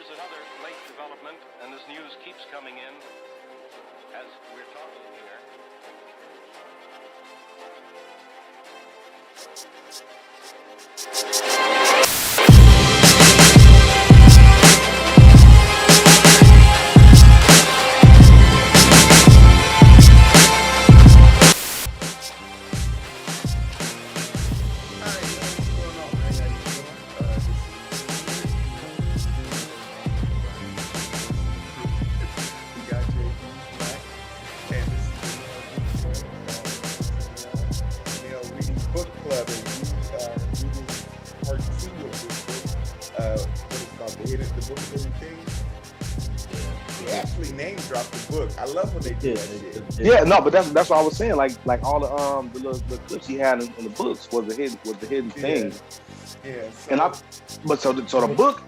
Here's another late development, and this news keeps coming in as we're talking here. I love when they do that shit. Yeah, no, but that's what I was saying. Like all the clips he had in the books was the hidden thing. Yeah. So, the book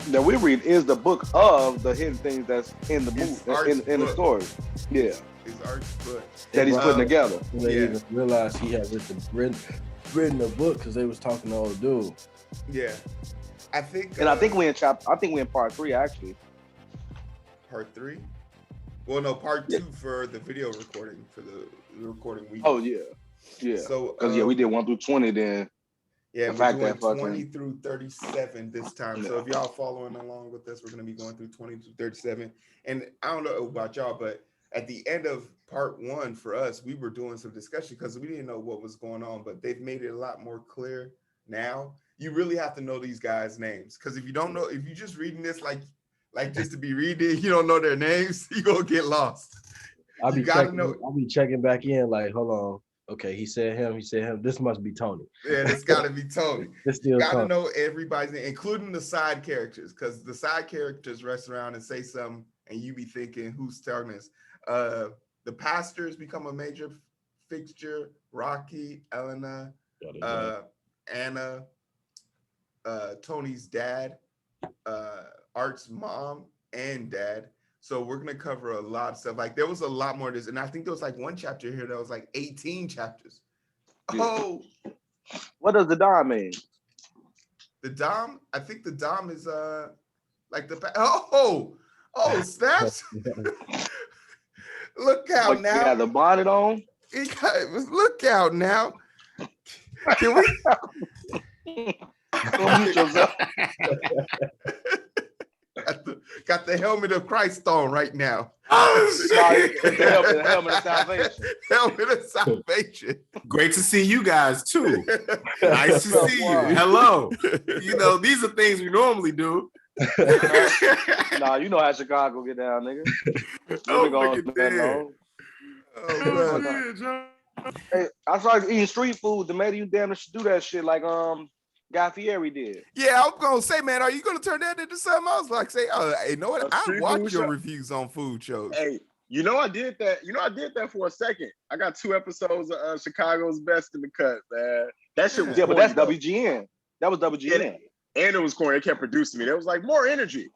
that we read is the book of the hidden things that's in the movie in the story. Yeah, it's Art's book that he's putting together. They even realized he had written the book because they was talking to old dude. Yeah, I think we in part 3 actually. Part 3. Well, no, part 2 for the video recording, for the recording week. Oh, yeah. So, because, we did 1 through 20 then. Yeah, we're doing 20 through 37 this time. Yeah. So if y'all following along with us, we're going to be going through 20 through 37. And I don't know about y'all, but at the end of part 1 for us, we were doing some discussion because we didn't know what was going on, but they've made it a lot more clear now. You really have to know these guys' names because if you don't know, if you're just reading this like just to be reading, you don't know their names, you gonna get lost. I'll be checking back in, like, hold on. Okay, he said him. This must be Tony. Yeah, this gotta be Tony. You gotta know everybody's name, including the side characters, because the side characters rest around and say something, and you be thinking, who's telling this? The pastors become a major fixture. Rocky, Elena, Anna, Tony's dad, Art's mom and dad. So we're gonna cover a lot of stuff. Like there was a lot more of this, and I think there was like one chapter here that was like 18 chapters. Yeah. Oh, what does the Dom mean? The Dom, I think the Dom is like the snaps. Look out now. You got the bonnet on. Look out now. Can we? Don't mute yourself. Got the helmet of Christ on right now. The helmet of salvation. Helmet of salvation. Great to see you guys too. Nice to see you. Hello. You know, these are things we normally do. Nah, you know how Chicago get down, nigga. Hey, I started eating street food. The man, you damn near should do that shit like Guy Fieri did. Yeah, I was gonna say, man, are you gonna turn that into something else? Like, say, hey, you know what? I watch your reviews on food shows. Hey, I did that. I did that for a second. I got 2 episodes of Chicago's Best in the cut, man. That shit was but that's WGN. That was WGN. And it was corny. They kept producing me. It was like more energy,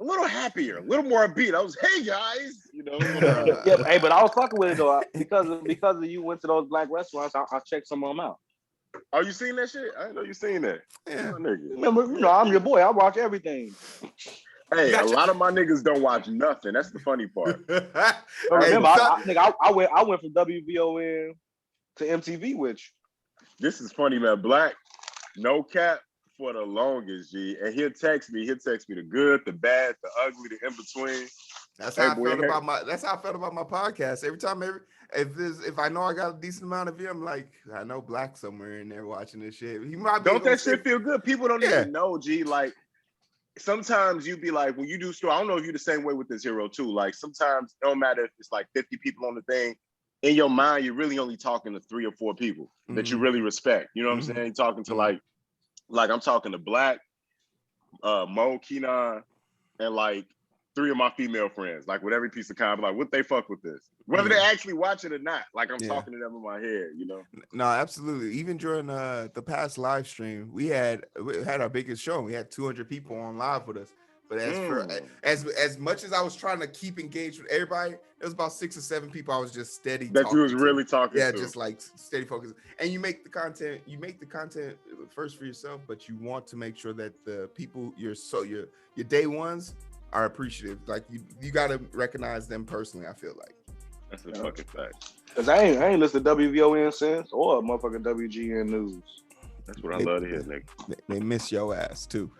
a little happier, a little more upbeat. I was, hey guys, hey, but I was fucking with it though because of you went to those black restaurants. I checked some of them out. Oh, you seen that shit? I didn't know you seen that. Yeah. Remember, I'm your boy. I watch everything. Hey, a lot of my niggas don't watch nothing. That's the funny part. Remember, I went from WVON to MTV, which this is funny, man. Black, no cap for the longest, G. And he'll text me the good, the bad, the ugly, the in between. That's how I felt about my podcast. Every time, if I know I got a decent amount of view, I'm like, I know Black somewhere in there watching this shit. He might be. Don't that shit feel good? People don't even know, G. Like sometimes you be like, when you do store, I don't know if you're the same way with this Heero too. Like sometimes it don't matter if it's like 50 people on the thing. In your mind, you're really only talking to 3 or 4 people that you really respect. You know what I'm saying? You're talking to like I'm talking to Black, Mo, Keenan, and like 3 of my female friends, like with every piece of content, like, would they fuck with this? Whether they actually watch it or not, like I'm talking to them in my head, No, absolutely. Even during the past live stream, we had our biggest show. We had 200 people on live with us. But as much as I was trying to keep engaged with everybody, there was about 6 or 7 people I was just steady That talking you was to. really talking Yeah, to. just like steady focus. And you make the content first for yourself, but you want to make sure that the people your day ones are appreciative. Like you got to recognize them personally. I feel like That's a fucking fact. Cause I ain't listened to WVON since or motherfucking WGN News. That's what I love to hear, nigga. they miss your ass too.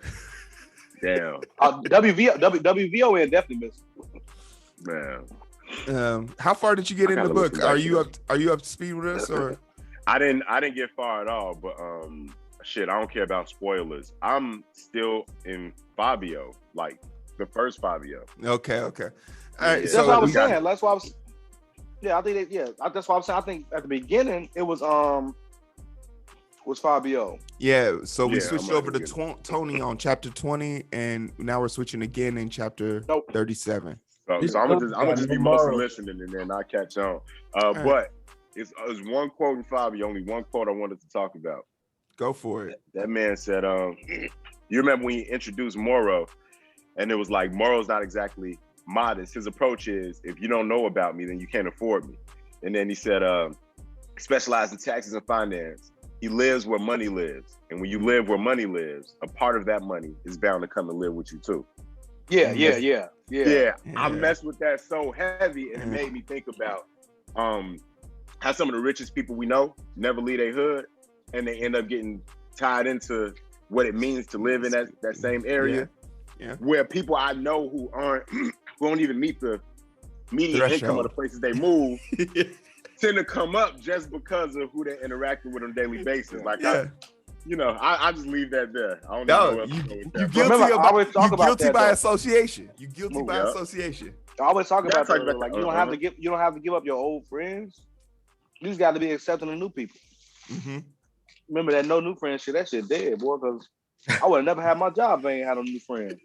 Damn, WVON definitely missed. man. How far did you get in the book? Are you up? up to speed with us or? I didn't get far at all, but shit, I don't care about spoilers. I'm still in Fabio, like the first Fabio. Okay. All right. Yeah. That's So what I was saying. That's why I was. Yeah, I think that's why I'm saying. I think at the beginning it was Fabio. yeah. So we Yeah, switched I'm over to gonna Tony on chapter 20, and now we're switching again in chapter 37. So I'm gonna just be mostly listening and then I catch on. But it's one quote in Fabio, only one quote I wanted to talk about. Go for it. That man said, you remember when he introduced Moro, and it was like Moro's not exactly modest. His approach is, if you don't know about me, then you can't afford me. And then he said, specialized in taxes and finance. He lives where money lives. And when you live where money lives, a part of that money is bound to come and live with you too. Yeah. I messed with that so heavy, and it made me think about how some of the richest people we know never leave their hood, and they end up getting tied into what it means to live in that same area. Yeah. Where people I know who don't even meet the median income of the places they move tend to come up just because of who they're interacting with on a daily basis. Like I just leave that there. I don't know what you guilty by association. You guilty by association. I always talk about that. Like you don't have to give up your old friends. You just got to be accepting of new people. Mm-hmm. Remember that no new friend shit? That shit dead, boy. Because I would have never had my job if I ain't had no new friends.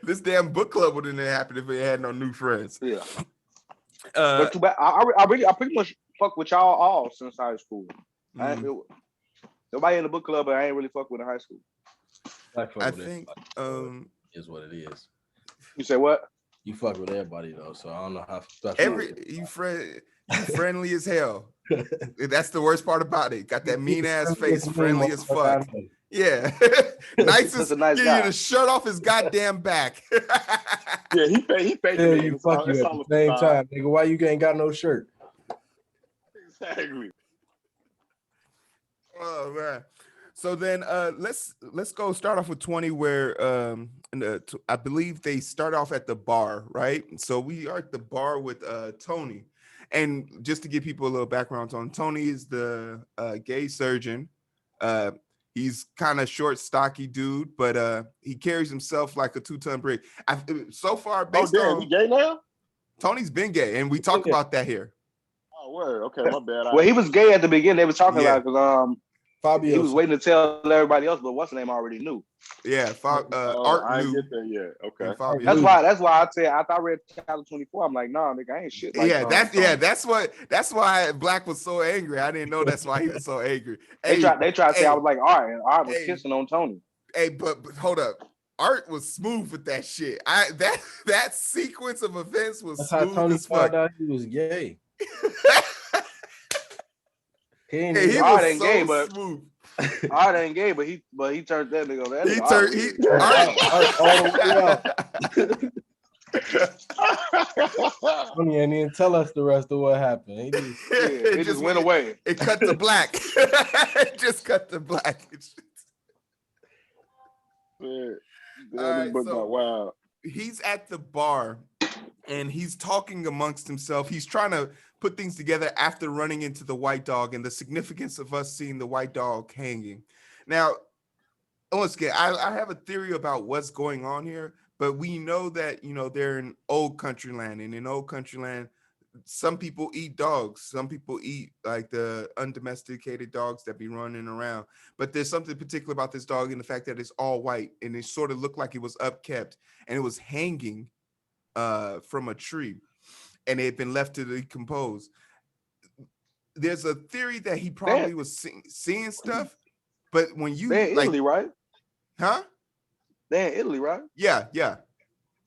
This damn book club wouldn't have happened if we had no new friends. Yeah. But too bad. I pretty much fuck with y'all all since high school. Nobody in the book club, but I ain't really fuck with in high school. I think is what it is. You say what? You fuck with everybody though, so I don't know how special. You friendly as hell. That's the worst part about it. Got that mean ass face, friendly as fuck. Yeah. Nicest nice getting you the shirt off his goddamn back. Yeah, he paid you fuck you at the same time, nigga. Why you ain't got no shirt? Exactly. Oh man. So then let's go start off with 20 where I believe they start off at the bar, right? So we are at the bar with Tony. And just to give people a little background on Tony is the gay surgeon. He's kind of short, stocky dude, but he carries himself like a 2-ton brick. So far, based on he gay now? Tony's been gay, and we talk about that here. Oh, word. Okay, my bad. Well, he was gay at the beginning. They were talking about because Fabio. He was waiting to tell everybody else, but what's the name already knew. Yeah, Art I knew. didn't get there yet. Okay. That's why I said after I read chapter 24, I'm like, nah, nigga, I ain't shit. Like, that's why Black was so angry. I didn't know that's why he was so angry. They tried to say I was like Art, and Art was kissing on Tony. Hey, but hold up. Art was smooth with that shit. That sequence of events was that's smooth how Tony as fuck. found out he was gay. Art ain't so gay, but smooth. Art ain't gay, but he turned that nigga over. Tony ain't even tell us the rest of what happened. It just went away. It cut to black. It just cut to black. Wow. He's at the bar and he's talking amongst himself. He's trying to put things together after running into the white dog and the significance of us seeing the white dog hanging. Now, once again, I have a theory about what's going on here, but we know that, they're in old country land, and in old country land, some people eat dogs. Some people eat like the undomesticated dogs that be running around. But there's something particular about this dog in the fact that it's all white, and it sort of looked like it was upkept, and it was hanging from a tree, and it had been left to decompose. There's a theory that he probably was seeing stuff, but when you Italy, right? Huh? They're in Italy, right? Yeah.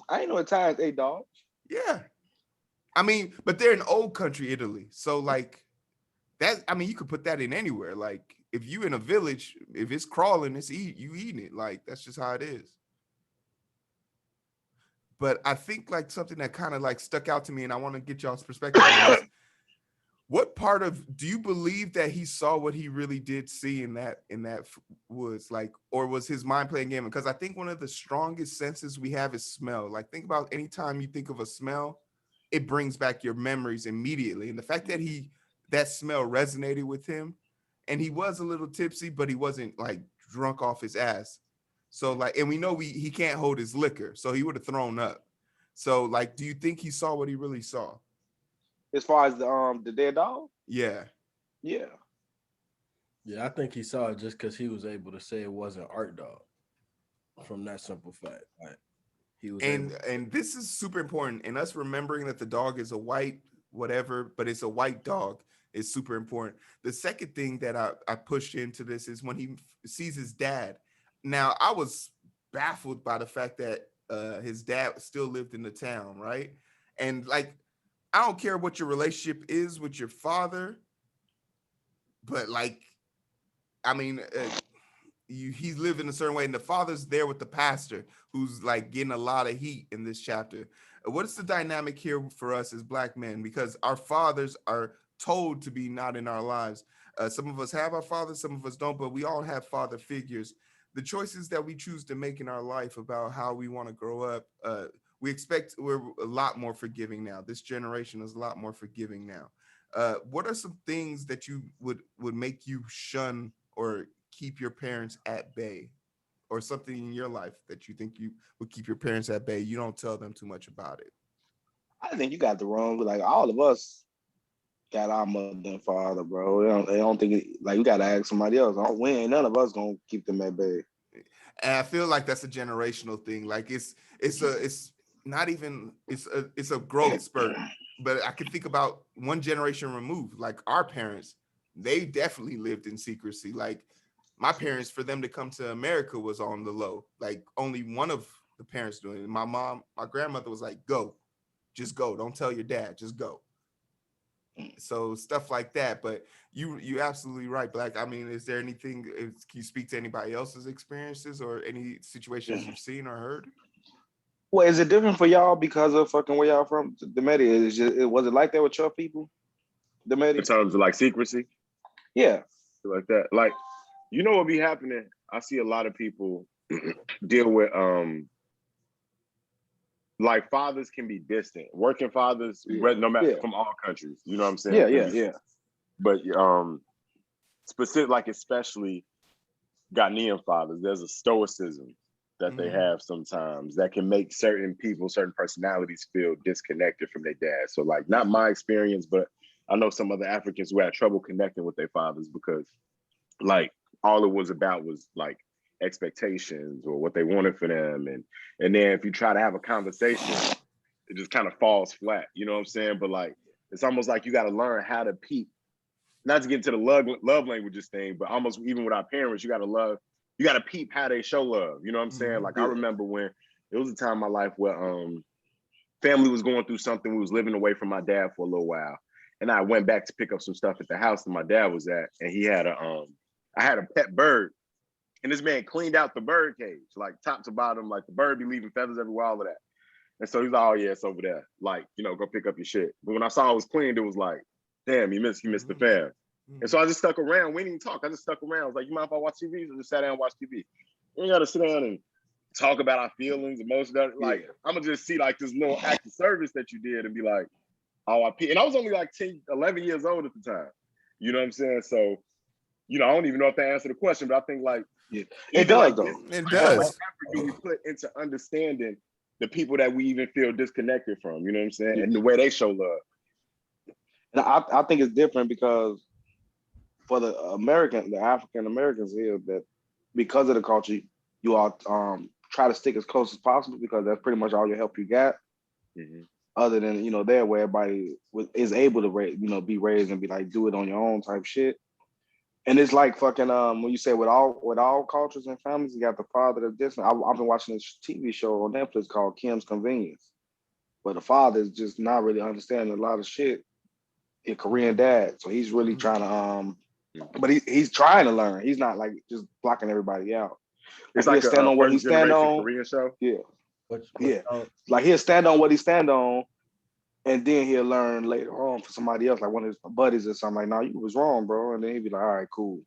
I ain't know Italians ate dogs. Yeah. I mean, but they're in old country Italy. So like that, I mean, you could put that in anywhere. Like if you in a village, if it's crawling, you eating it. Like that's just how it is. But I think like something that kind of like stuck out to me, and I want to get y'all's perspective on this. What part of, do you believe that he saw what he really did see in that woods, like, or was his mind playing game? Because I think one of the strongest senses we have is smell. Like think about anytime you think of a smell, it brings back your memories immediately. And the fact that that smell resonated with him, and he was a little tipsy, but he wasn't like drunk off his ass. So like, and we know he can't hold his liquor, so he would have thrown up. So like, do you think he saw what he really saw? As far as the dead dog? Yeah. Yeah. Yeah, I think he saw it just because he was able to say it wasn't Art Dog. From that simple fact, like he was. And this is super important. And us remembering that the dog is a white whatever, but it's a white dog is super important. The second thing that I pushed into this is when he sees his dad. Now I was baffled by the fact that his dad still lived in the town, right? And like, I don't care what your relationship is with your father, but like, I mean, he's living a certain way, and the father's there with the pastor who's like getting a lot of heat in this chapter. What is the dynamic here for us as Black men? Because our fathers are told to be not in our lives. Some of us have our fathers, some of us don't, but we all have father figures. The choices that we choose to make in our life about how we want to grow up, we're a lot more forgiving now. This generation is a lot more forgiving now. What are some things that you would make you shun or keep your parents at bay, or something in your life that you think you would keep your parents at bay? You don't tell them too much about it. I think you got the wrong. Like all of us got our mother and father, bro. They don't think like we gotta ask somebody else. We ain't none of us gonna keep them at bay. And I feel like that's a generational thing. Like it's a growth spurt. But I can think about one generation removed, like our parents, they definitely lived in secrecy. Like my parents, for them to come to America was on the low. Like only one of the parents doing it. My grandmother was like, go, just go. Don't tell your dad, just go. So stuff like that. But you absolutely right, Black. I mean, is there anything, can you speak to anybody else's experiences or any situations you've seen or heard? Well, is it different for y'all because of fucking where y'all from? Dimitri, was it like that with your people? Dimitri? In terms of like secrecy? Yeah. Like that. Like, you know what be happening? I see a lot of people deal with like fathers can be distant. Working fathers, no matter from all countries. You know what I'm saying? Yeah. But specific, like especially Ghanaian fathers, there's a stoicism that they have sometimes that can make certain people, certain personalities feel disconnected from their dad. So like, not my experience, but I know some other Africans who had trouble connecting with their fathers because like all it was about was like expectations or what they wanted for them. And then if you try to have a conversation, it just kind of falls flat, you know what I'm saying? But like, it's almost like you got to learn how to peep, not to get into the love languages thing, but almost even with our parents, you got to peep how they show love. You know what I'm saying? Like I remember when it was a time in my life where family was going through something. We was living away from my dad for a little while. And I went back to pick up some stuff at the house that my dad was at. And he had I had a pet bird. And this man cleaned out the bird cage, like top to bottom, like the bird be leaving feathers everywhere, all of that. And so he's like, oh yeah, it's over there. Like, you know, go pick up your shit. But when I saw it was cleaned, it was like, damn, he missed the fam. And so I just stuck around. We didn't even talk. I just stuck around. I was like, you mind if I watch TV? So I just sat down and watch TV. You gotta sit down and talk about our feelings, emotions. Like, I'm gonna just see like this little act of service that you did and be like, oh, and I was only like 10, 11 years old at the time. You know what I'm saying? So, you know, I don't even know if that answered the question, but I think like, it does like, though. It does. Effort do we put into understanding the people that we even feel disconnected from, you know what I'm saying? And the way they show love. And I think it's different because for the African Americans here, that because of the culture, you all try to stick as close as possible because that's pretty much all your help you got. Other than, you know, there where everybody is able to be raised and be like, do it on your own type shit. And it's like fucking when you say with all cultures and families, you got the father that's distant. I've been watching this TV show on Netflix called Kim's Convenience, where the father is just not really understanding a lot of shit in Korean dad. So he's really trying to but he's trying to learn. He's not like just blocking everybody out. It's Like like he'll stand on what he first stand generation on. Korean show. Yeah. What, Yeah. Like he'll stand on what he stand on, and then he'll learn later on for somebody else, like one of his buddies or something. Like, no, you was wrong, bro. And then he'd be like, all right, cool,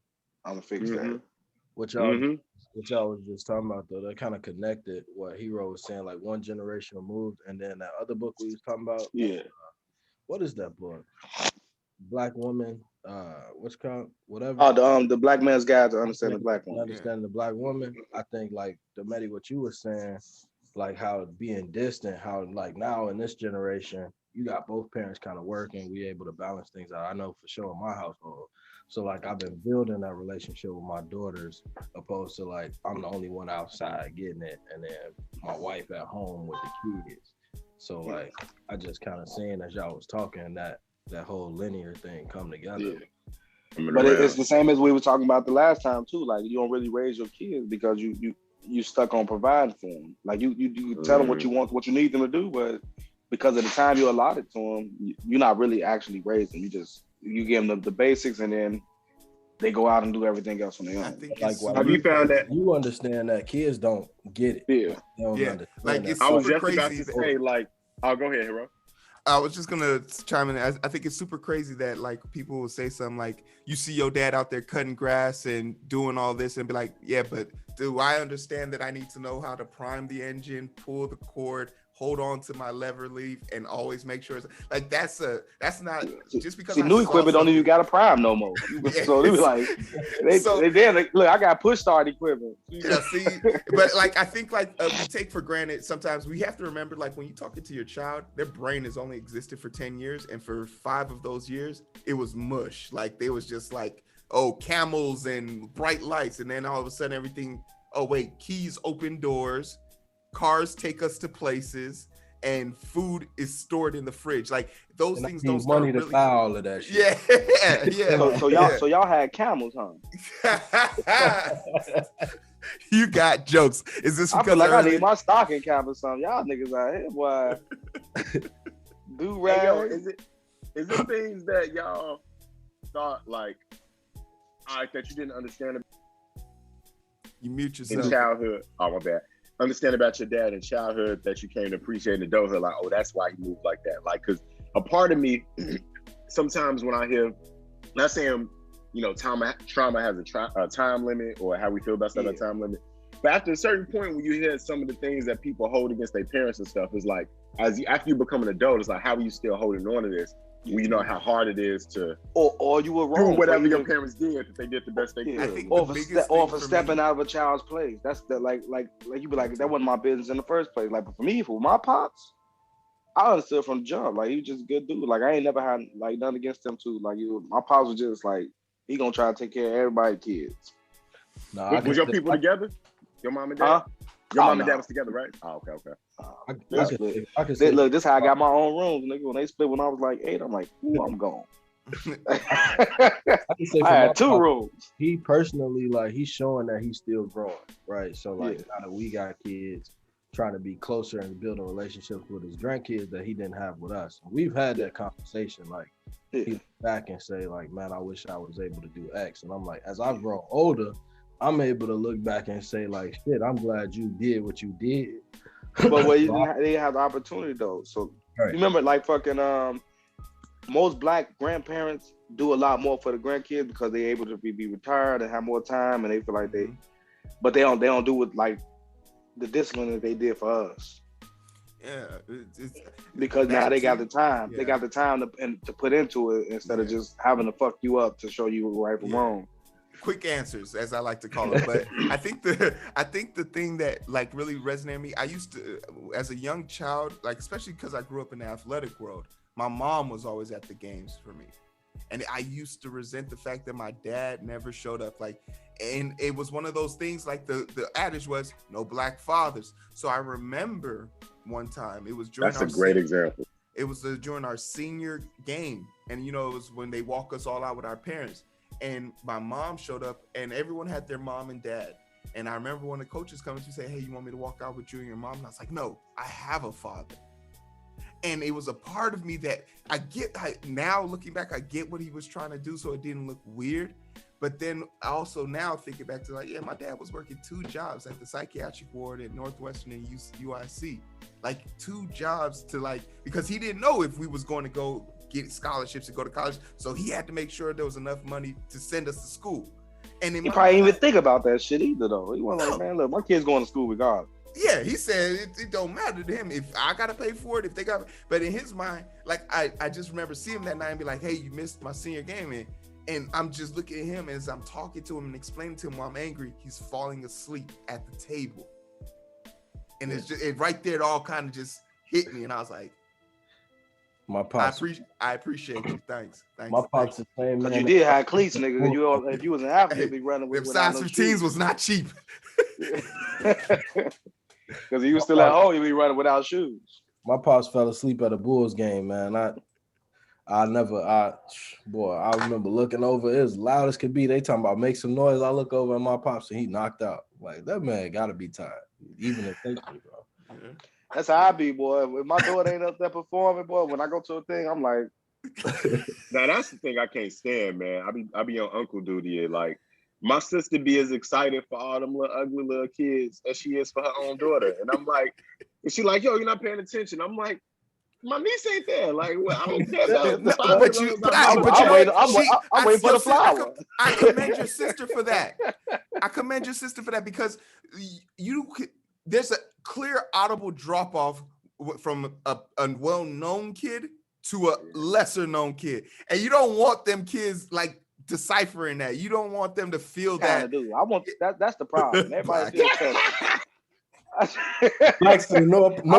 I'm gonna fix that. what y'all was just talking about though, that kind of connected what Heero was saying, like one generation removed, and then that other book we was talking about. Yeah. What is that book? Black Woman, what's called whatever. Oh, the Black Man's Guide to Understand the Black Woman. Understanding the Black woman. I think like Dimitri, what you were saying, like how being distant, how like now in this generation, you got both parents kind of working, we able to balance things out. I know for sure in my household. So like I've been building that relationship with my daughters, opposed to like I'm the only one outside getting it, and then my wife at home with the kids. So like I just kind of seeing as y'all was talking that whole linear thing come together. Yeah. But it's the same as we were talking about the last time too. Like you don't really raise your kids because you stuck on providing for them. Like you tell them what you want, what you need them to do, but because of the time you allotted to them, you're not really actually raising. You give them the basics, and then they go out and do everything else on their own. Like, have you found that you understand that kids don't get it? Yeah, they don't understand like that. it's I was super just about crazy. to say, like, oh, go ahead, Heero. I was just gonna chime in. I think it's super crazy that like people will say something like, "You see your dad out there cutting grass and doing all this," and be like, "Yeah, but do I understand that I need to know how to prime the engine, pull the cord, hold on to my lever leaf, and always make sure it's like that's not just because." See, new equipment don't even got a prime no more. So they be like, look, I got push start equipment. Yeah, see, but like I think like we take for granted sometimes. We have to remember, like when you're talking to your child, their brain has only existed for 10 years, and for 5 of those years it was mush. Like they was just like, oh, camels and bright lights, and then all of a sudden everything, oh wait, keys open doors, cars take us to places, and food is stored in the fridge. Like those things don't start money to really... buy all of that shit. Yeah. So y'all had camels, huh? You got jokes. Is this I because feel like I need my stocking cap or something? Y'all niggas out here, boy. Do rag. Hey, yo, is it things that y'all thought like, all right, that you didn't understand You mute yourself. in childhood? Oh, my bad. Understand about your dad in childhood that you came to appreciate in adulthood, like, oh, that's why he moved like that. Like, because a part of me, sometimes when I hear, not saying, you know, trauma has a time limit or how we feel about stuff at a time limit, but after a certain point when you hear some of the things that people hold against their parents and stuff, it's like, after you become an adult, it's like, how are you still holding on to this when you know how hard it is to or you were wrong do whatever your parents did, that they did the best they could. I think or for stepping out of a child's place. That's the like you be like, that wasn't my business in the first place. Like, but for me, for my pops, I understood from the jump. Like, he was just a good dude. Like, I ain't never had like nothing against him too. Like, my pops was just like, he gonna try to take care of everybody's kids. Nah, was your people together? Your mom and dad? Your mom and dad was together, right? Oh, okay. Look, this is how I got my own rooms, nigga. When they split when I was like 8, I'm like, ooh, I'm gone. I had 2 rooms. He personally, like, he's showing that he's still growing, right? So like now that we got kids, trying to be closer and building relationships with his grandkids that he didn't have with us. We've had that conversation, like he back and say like, man, I wish I was able to do X. And I'm like, as I grow older, I'm able to look back and say like, shit, I'm glad you did what you did. But they didn't have the opportunity though. So you remember like fucking most black grandparents do a lot more for the grandkids because they're able to be retired and have more time, and they feel like but they don't do it like the discipline that they did for us. Yeah, because now they got the time. Yeah. They got the time to put into it instead of just having to fuck you up to show you right from wrong. Quick answers, as I like to call it. But I think the thing that like really resonated with me, I used to, as a young child, like especially because I grew up in the athletic world, my mom was always at the games for me. And I used to resent the fact that my dad never showed up. Like, and it was one of those things, like the adage was no black fathers. So I remember one time, it was during That's a great example. It was during our senior game. And, you know, it was when they walk us all out with our parents. and my mom showed up, and everyone had their mom and dad. And I remember when the coaches come to say, "Hey, you want me to walk out with you and your mom?" And I was like, "No, I have a father." And it was a part of me that now looking back, I get what he was trying to do, so it didn't look weird. But then also now thinking back to like, yeah, my dad was working 2 jobs at the psychiatric ward at Northwestern and UIC, like 2 jobs to like, because he didn't know if we was going to go get scholarships to go to college. So he had to make sure there was enough money to send us to school. And he probably didn't even think about that shit either though. He wasn't like, man, look, my kid's going to school regardless. Yeah, he said it don't matter to him if I gotta pay for it, if they got. But in his mind, like I just remember seeing him that night and be like, "Hey, you missed my senior game," and I'm just looking at him as I'm talking to him and explaining to him why I'm angry. He's falling asleep at the table, and it's just right there. It all kind of just hit me, and I was like, My pops. I appreciate you. Thanks. My pops the same man. Because you did have cleats, nigga. If you was an athlete, you'd be running with them size 15s was not cheap. Because he was still at home, he'd be running without shoes. My pops fell asleep at a Bulls game, man. I remember looking over. It was loud as could be. They talking about make some noise. I look over at my pops and he knocked out. Like, that man got to be tired, even if they bro. Yeah. That's how I be, boy. If my daughter ain't up there performing, boy, when I go to a thing, I'm like. Now that's the thing I can't stand, man. I be on uncle duty. And like my sister be as excited for all them little ugly little kids as she is for her own daughter. And I'm like, and she like, yo, you're not paying attention. I'm like, my niece ain't there. Like, well, I don't care about I'm waiting for the flower. I commend your sister for that. Because there's a clear audible drop off from a well-known kid to a lesser known kid, and you don't want them kids like deciphering that. You don't want them to feel that. I want that's the problem. Everybody feels I'm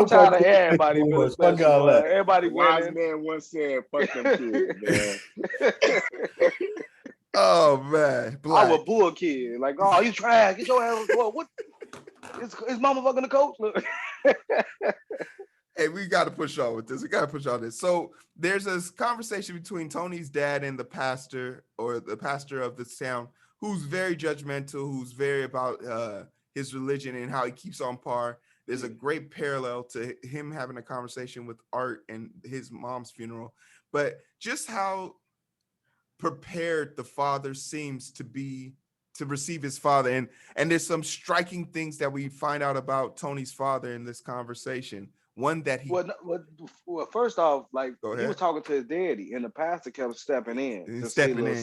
tired of everybody feeling special. Everybody wise man once said, "Fuck them kids, man." Oh man, I was a bull kid. Like, oh, you trash. Get your ass. What? Is mama fucking the coach? Look. Hey, we got to push on with this. So there's this conversation between Tony's dad and the pastor of this town, who's very judgmental, who's very about his religion and how he keeps on par. There's a great parallel to him having a conversation with Art and his mom's funeral, but just how prepared the father seems to be to receive his father. And there's some striking things that we find out about Tony's father in this conversation. One that he well, first off, like he was talking to his daddy, and the pastor kept stepping in, shit. Like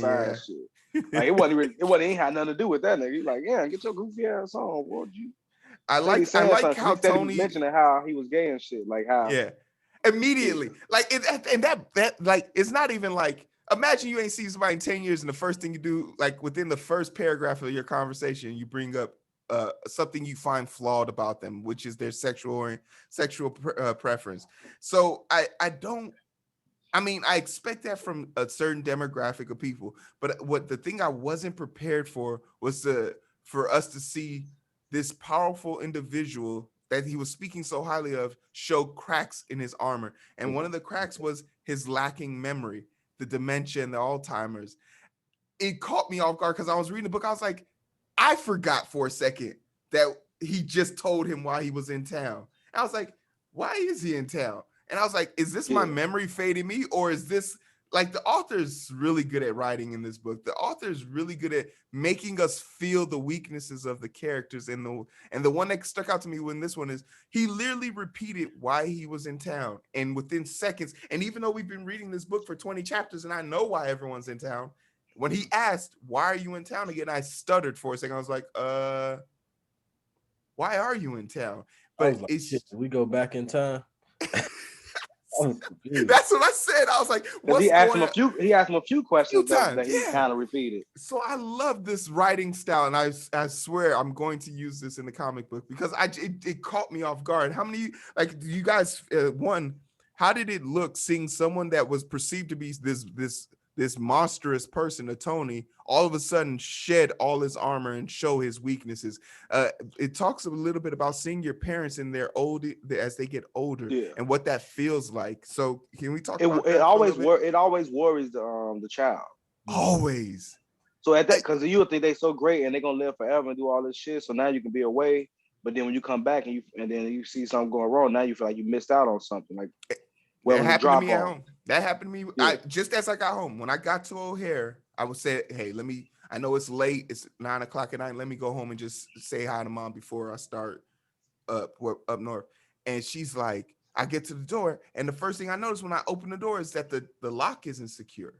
it ain't had nothing to do with that nigga. He's like, yeah, get your goofy ass on, boy. I like how Tony mentioning how he was gay and shit, like how immediately, like that like it's not even like, imagine you ain't seen somebody in 10 years and the first thing you do, like within the first paragraph of your conversation, you bring up something you find flawed about them, which is their sexual preference. So I expect that from a certain demographic of people, but the thing I wasn't prepared for was for us to see this powerful individual that he was speaking so highly of show cracks in his armor. And one of the cracks was his lacking memory, the dementia and the Alzheimer's. It caught me off guard because I was reading the book. I was like, I forgot for a second that he just told him why he was in town. And I was like, why is he in town? And I was like, is this my memory fading me? Or is this like, the author's really good at writing in this book. The author's really good at making us feel the weaknesses of the characters. And the one that stuck out to me when this one is, he literally repeated why he was in town. And within seconds, and even though we've been reading this book for 20 chapters and I know why everyone's in town, when he asked, why are you in town again? I stuttered for a second. I was like, why are you in town? But like, shit, we go back in time. That's what I said. I was like, he asked him a few questions that he kind of repeated. So I love this writing style, and I swear I'm going to use this in the comic book because it caught me off guard. How many, like, you guys, how did it look seeing someone that was perceived to be this monstrous person, a Tony, all of a sudden shed all his armor and show his weaknesses? It talks a little bit about seeing your parents in their as they get older, and what that feels like. So can we talk about that? It always worries the child. Always. So at that, because you would think they so great and they're gonna live forever and do all this shit. So now you can be away, but then when you come back and then you see something going wrong, now you feel like you missed out on something. Like, well, That when you happened to drop me at off. home. That happened to me. Yeah. Just as I got home, when I got to O'Hare, I would say, hey, I know it's late. It's 9:00 at night. Let me go home and just say hi to mom before I start up north. And she's like, I get to the door, and the first thing I notice when I open the door is that the lock isn't secure.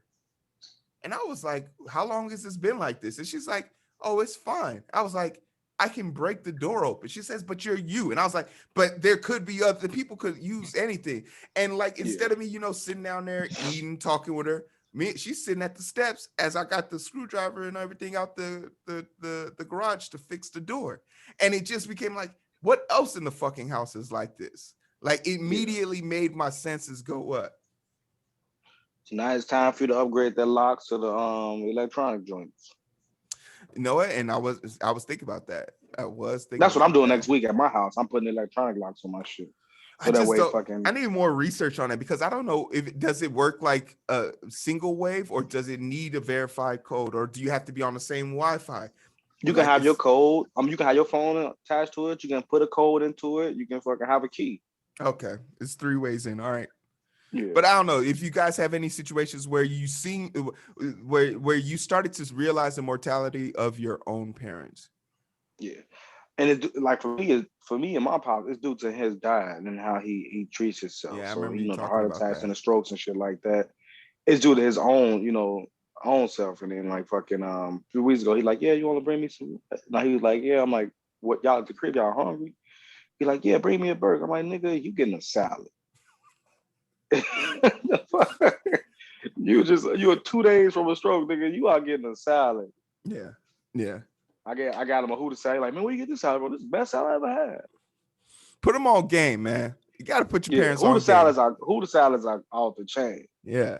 And I was like, how long has this been like this? And she's like, oh, it's fine. I was like, I can break the door open. She says, but you're you. And I was like, but there could be other people could use anything. And like, instead of me, sitting down there eating, talking with her, she's sitting at the steps as I got the screwdriver and everything out the garage to fix the door. And it just became like, what else in the fucking house is like this? Like, it immediately made my senses go up. So now it's time for you to upgrade that locks to the electronic joints. You know what? And I was thinking about that. That's what I'm doing next week at my house. I'm putting electronic locks on my shit. So I need more research on it because I don't know does it work like a single wave or does it need a verified code or do you have to be on the same Wi-Fi? You can have your code. You can have your phone attached to it. You can put a code into it. You can fucking have a key. Okay, it's 3 ways in. All right. Yeah. But I don't know if you guys have any situations where you seen where you started to realize the mortality of your own parents. Yeah, and it like for me and my pop, it's due to his diet and how he treats himself. Yeah, I so remember the heart attacks and the strokes and shit like that. It's due to his own own self. And then like fucking 2 weeks ago, he like, yeah, you want to bring me some? Now he was like, yeah. I'm like, what, y'all at the crib? Y'all hungry? He like, yeah, bring me a burger. I'm like, nigga, you getting a salad. You are 2 days from a stroke, nigga. You are getting a salad. Yeah. I got him a Hooter salad. Like, man, where you get this salad from? This is the best salad I ever had. Put them on game, man. You got to put your parents on Hooter salads are off the chain. Yeah.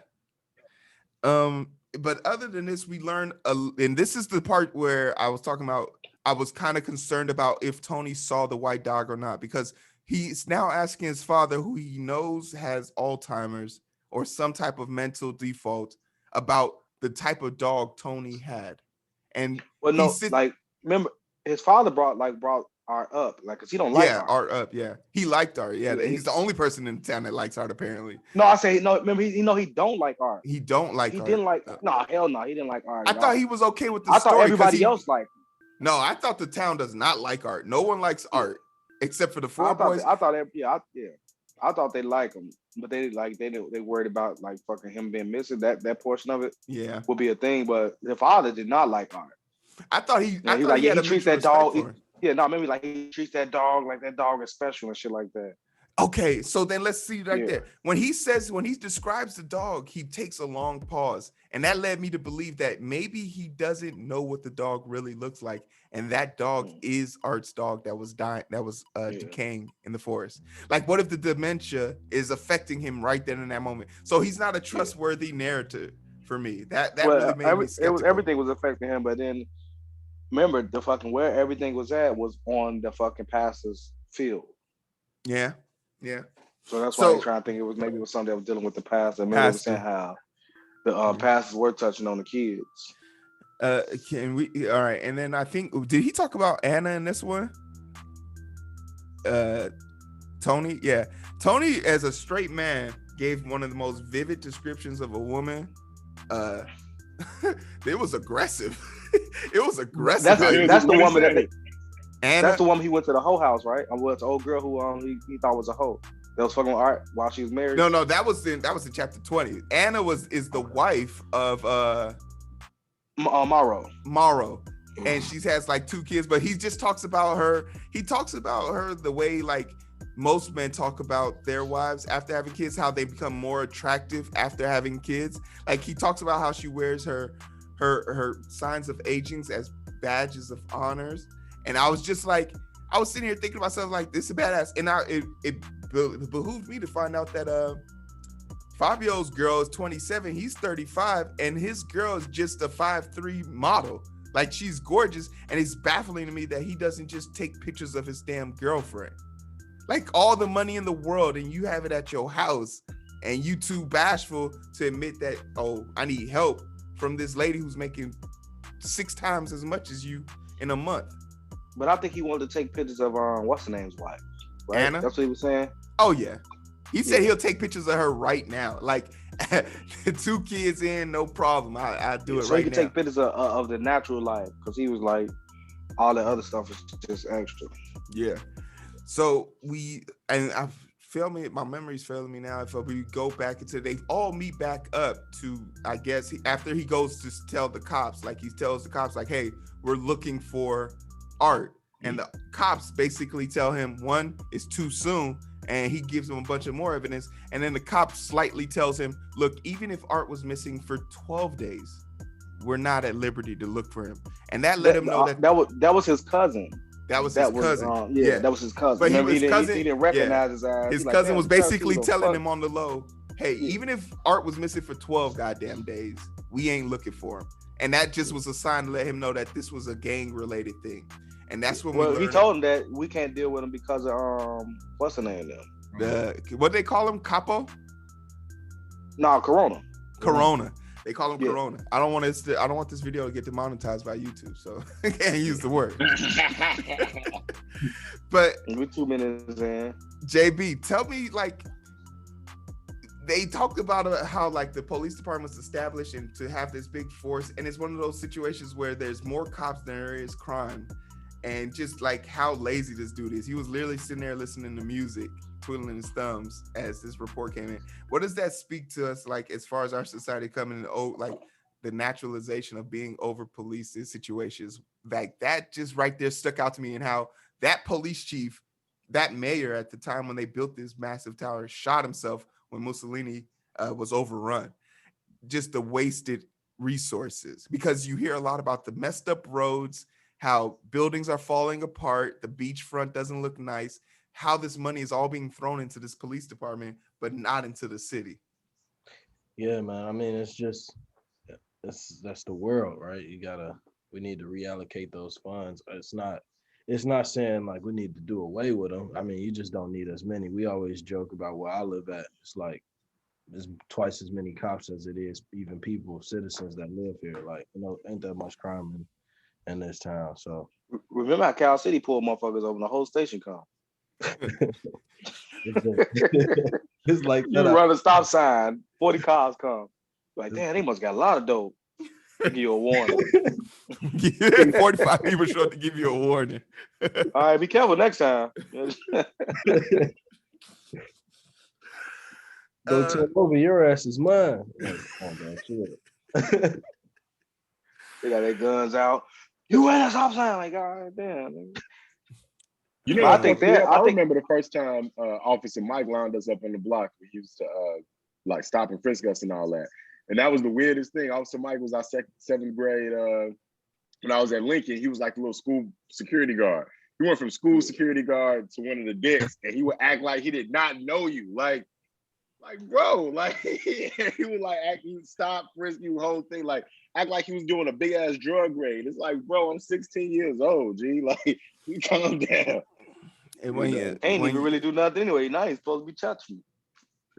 But other than this, we learned, and this is the part where I was talking about. I was kind of concerned about if Tony saw the white dog or not, because he's now asking his father, who he knows has Alzheimer's or some type of mental default, about the type of dog Tony had. And remember his father brought Art up, like, cause he don't like Art up, he liked Art, he's the only person in town that likes Art apparently. No, I say no. Remember, he don't like Art. He don't like. He Art. Didn't like. No, hell no, he didn't like Art. I thought he was okay with the story. I thought everybody else liked. No, I thought the town does not like Art. No one likes Art except for the four boys. I thought they like him, but they worried about like fucking him being missing. That portion of it, would be a thing. But the father did not like Art. I thought he treats that dog. Maybe like he treats that dog like that dog is special and shit like that. Okay, so then let's see there. When he describes the dog, he takes a long pause, and that led me to believe that maybe he doesn't know what the dog really looks like, and that dog is Art's dog that was decaying in the forest. Like, what if the dementia is affecting him right then in that moment? So he's not a trustworthy narrative for me. That really made me skeptical. Everything was affecting him, but then remember the fucking where everything was at was on the fucking pastor's field. Yeah. So that's why I'm trying to think it was something that was dealing with the pastor. Maybe it was saying how the pastors were touching on the kids. Can we? All right, and then I think did he talk about Anna in this one? Tony, Tony as a straight man gave one of the most vivid descriptions of a woman. It was aggressive. It was aggressive. That's the woman that Anna, that's the woman he went to the hoe house, right? Well, it's an old girl who he thought was a hoe. That was fucking Art while she was married. No, that was in chapter 20. Anna is the wife of Morrow. And she has like 2 kids, but he just talks about her. He talks about her the way like most men talk about their wives after having kids, how they become more attractive after having kids. Like he talks about how she wears her signs of agings as badges of honors. And I was just like, I was sitting here thinking to myself, like, this is a badass. And it behooved me to find out that Fabio's girl is 27, he's 35, and his girl is just a 5'3" model. Like, she's gorgeous, and it's baffling to me that he doesn't just take pictures of his damn girlfriend. Like, all the money in the world, and you have it at your house, and you too bashful to admit that, oh, I need help from this lady who's making 6 times as much as you in a month. But I think he wanted to take pictures of what's the name's wife, right? Anna? That's what he was saying. Oh yeah, he said he'll take pictures of her right now. Like 2 kids in, no problem. I do it so right he could now. take pictures of the natural life, because he was like, all the other stuff is just extra. Yeah. So I feel me, my memory's failing me now. If we go back into, they all meet back up to, I guess, after he goes to tell the cops, like he tells the cops, like, hey, we're looking for Art. And the cops basically tell him, 1, it's too soon. And he gives them a bunch of more evidence. And then the cop slightly tells him, look, even if Art was missing for 12 days, we're not at liberty to look for him. And that let him know that was his cousin. That was his cousin. That was his cousin. But remember, he didn't recognize his ass. His cousin was basically telling him on the low, hey, even if Art was missing for 12 goddamn days, we ain't looking for him. And that just was a sign to let him know that this was a gang-related thing. And that's when he told him that we can't deal with him because of what's the name now? What they call him? Capo? No, Corona. Corona. They call him Corona. I don't want this video to get demonetized by YouTube, so I can't use the word. But we're 2 minutes in. JB, tell me, like, they talked about how like the police department was established and to have this big force, and it's one of those situations where there's more cops than there is crime. And just like how lazy this dude is. He was literally sitting there listening to music, twiddling his thumbs as this report came in. What does that speak to us, like, as far as our society coming in, like the naturalization of being over policed in situations? Like that just right there stuck out to me, and how that police chief, that mayor at the time when they built this massive tower, shot himself when Mussolini was overrun. Just the wasted resources, because you hear a lot about the messed up roads, how buildings are falling apart, the beachfront doesn't look nice, how this money is all being thrown into this police department, but not into the city. Yeah, man. I mean, it's just, that's the world, right? We need to reallocate those funds. It's not saying like we need to do away with them. I mean, you just don't need as many. We always joke about where I live at. It's like, there's twice as many cops as it is even people, citizens that live here. Like, ain't that much crime in this town. So remember how Cal City pulled motherfuckers over, the whole station come. It's like you run a stop sign, 40 cars come. Like, damn, they must got a lot of dope. They give you a warning. 45 people show up to give you a warning. All right, be careful next time. Go turn over, your ass is mine. Like, oh, man, shit. They got their guns out. You ran a stop sign, like, God damn. You know, I remember the first time Officer Mike lined us up on the block. We used to like stop and frisk us and all that. And that was the weirdest thing. Officer Mike was our 7th grade. When I was at Lincoln, he was like the little school security guard. He went from school security guard to one of the desks, and he would act like he did not know you. Like bro, like he would like act, he would stop, frisk you, whole thing, like act like he was doing a big ass drug raid. It's like, bro, I'm 16 years old, G. Like, you calm down. And when ain't even really do nothing anyway. Now he's supposed to be touching.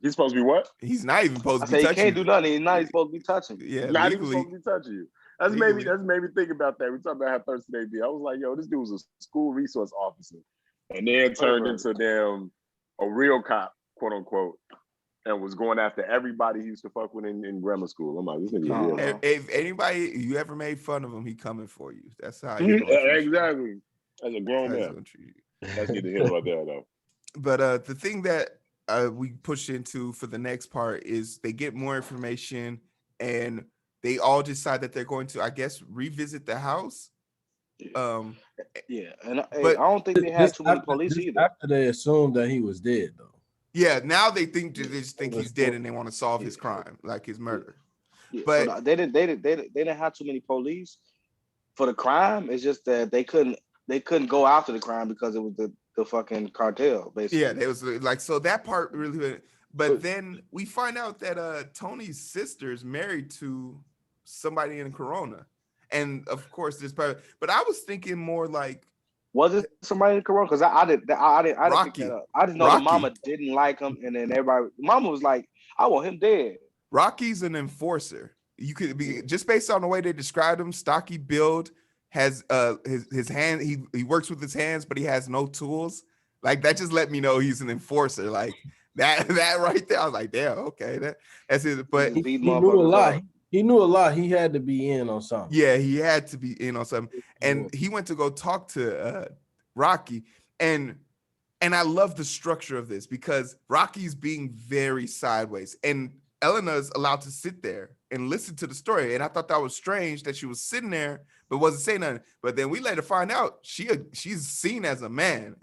He's supposed to be what? He's not even supposed to be touching. touching. He can't do nothing. He's not even supposed to be touching. Yeah, not legally, even supposed to be touching you. That's made me think about that. We talked about how thirsty they be. I was like, yo, this dude was a school resource officer, and then turned into a real cop, quote unquote, and was going after everybody he used to fuck with in grammar school. I'm like, this nigga. If anybody you ever made fun of him, he coming for you. That's how. Exactly. As a grown man. That's neither here nor there, though. But the thing that we push into for the next part is they get more information, and they all decide that they're going to, I guess, revisit the house. And I don't think they had too many police either. After they assumed that he was dead, though. Yeah, now they just think he's dead, and they want to solve his crime, like his murder. Yeah. But so they didn't have too many police for the crime. It's just that they couldn't go after the crime because it was the fucking cartel, basically. Yeah, it was like, so that part really. But then we find out that Tony's sister is married to somebody in Corona, and of course this part. But I was thinking more like, was it somebody in Corona? Because I didn't pick that up. I just know the mama didn't like him, and then everybody. The mama was like, "I want him dead." Rocky's an enforcer. you could be just based on the way they described him, stocky build, has his hand, he works with his hands, but he has no tools. Like that just let me know he's an enforcer. Like that right there. I was like, damn, okay, that's it. But Just beat He knew a motherfuckers lot. up. He knew a lot. He had to be in on something. yeah, he had to be in on something. And he went to go talk to Rocky, and I love the structure of this because Rocky's being very sideways, and Elena's allowed to sit there and listen to the story. And I thought that was strange that she was sitting there but wasn't saying nothing. But then we later find out she's seen as a man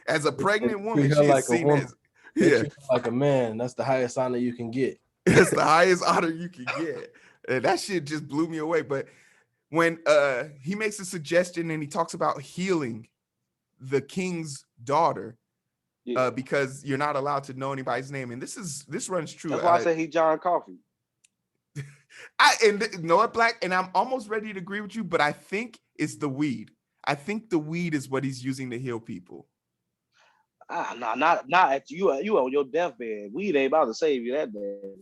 as a pregnant woman. Treat her She like is a seen woman. as They yeah. treat her like a man. That's the highest honor you can get. It's the highest honor you can get. And that shit just blew me away. But when he makes a suggestion and he talks about healing the king's daughter, Yeah. because you're not allowed to know anybody's name, and this runs true. That's why I say he John Coffey. You know what, Black, and I'm almost ready to agree with you, but I think it's the weed. I think the weed is what he's using to heal people. No, not at you on your deathbed. Weed ain't about to save you that bad.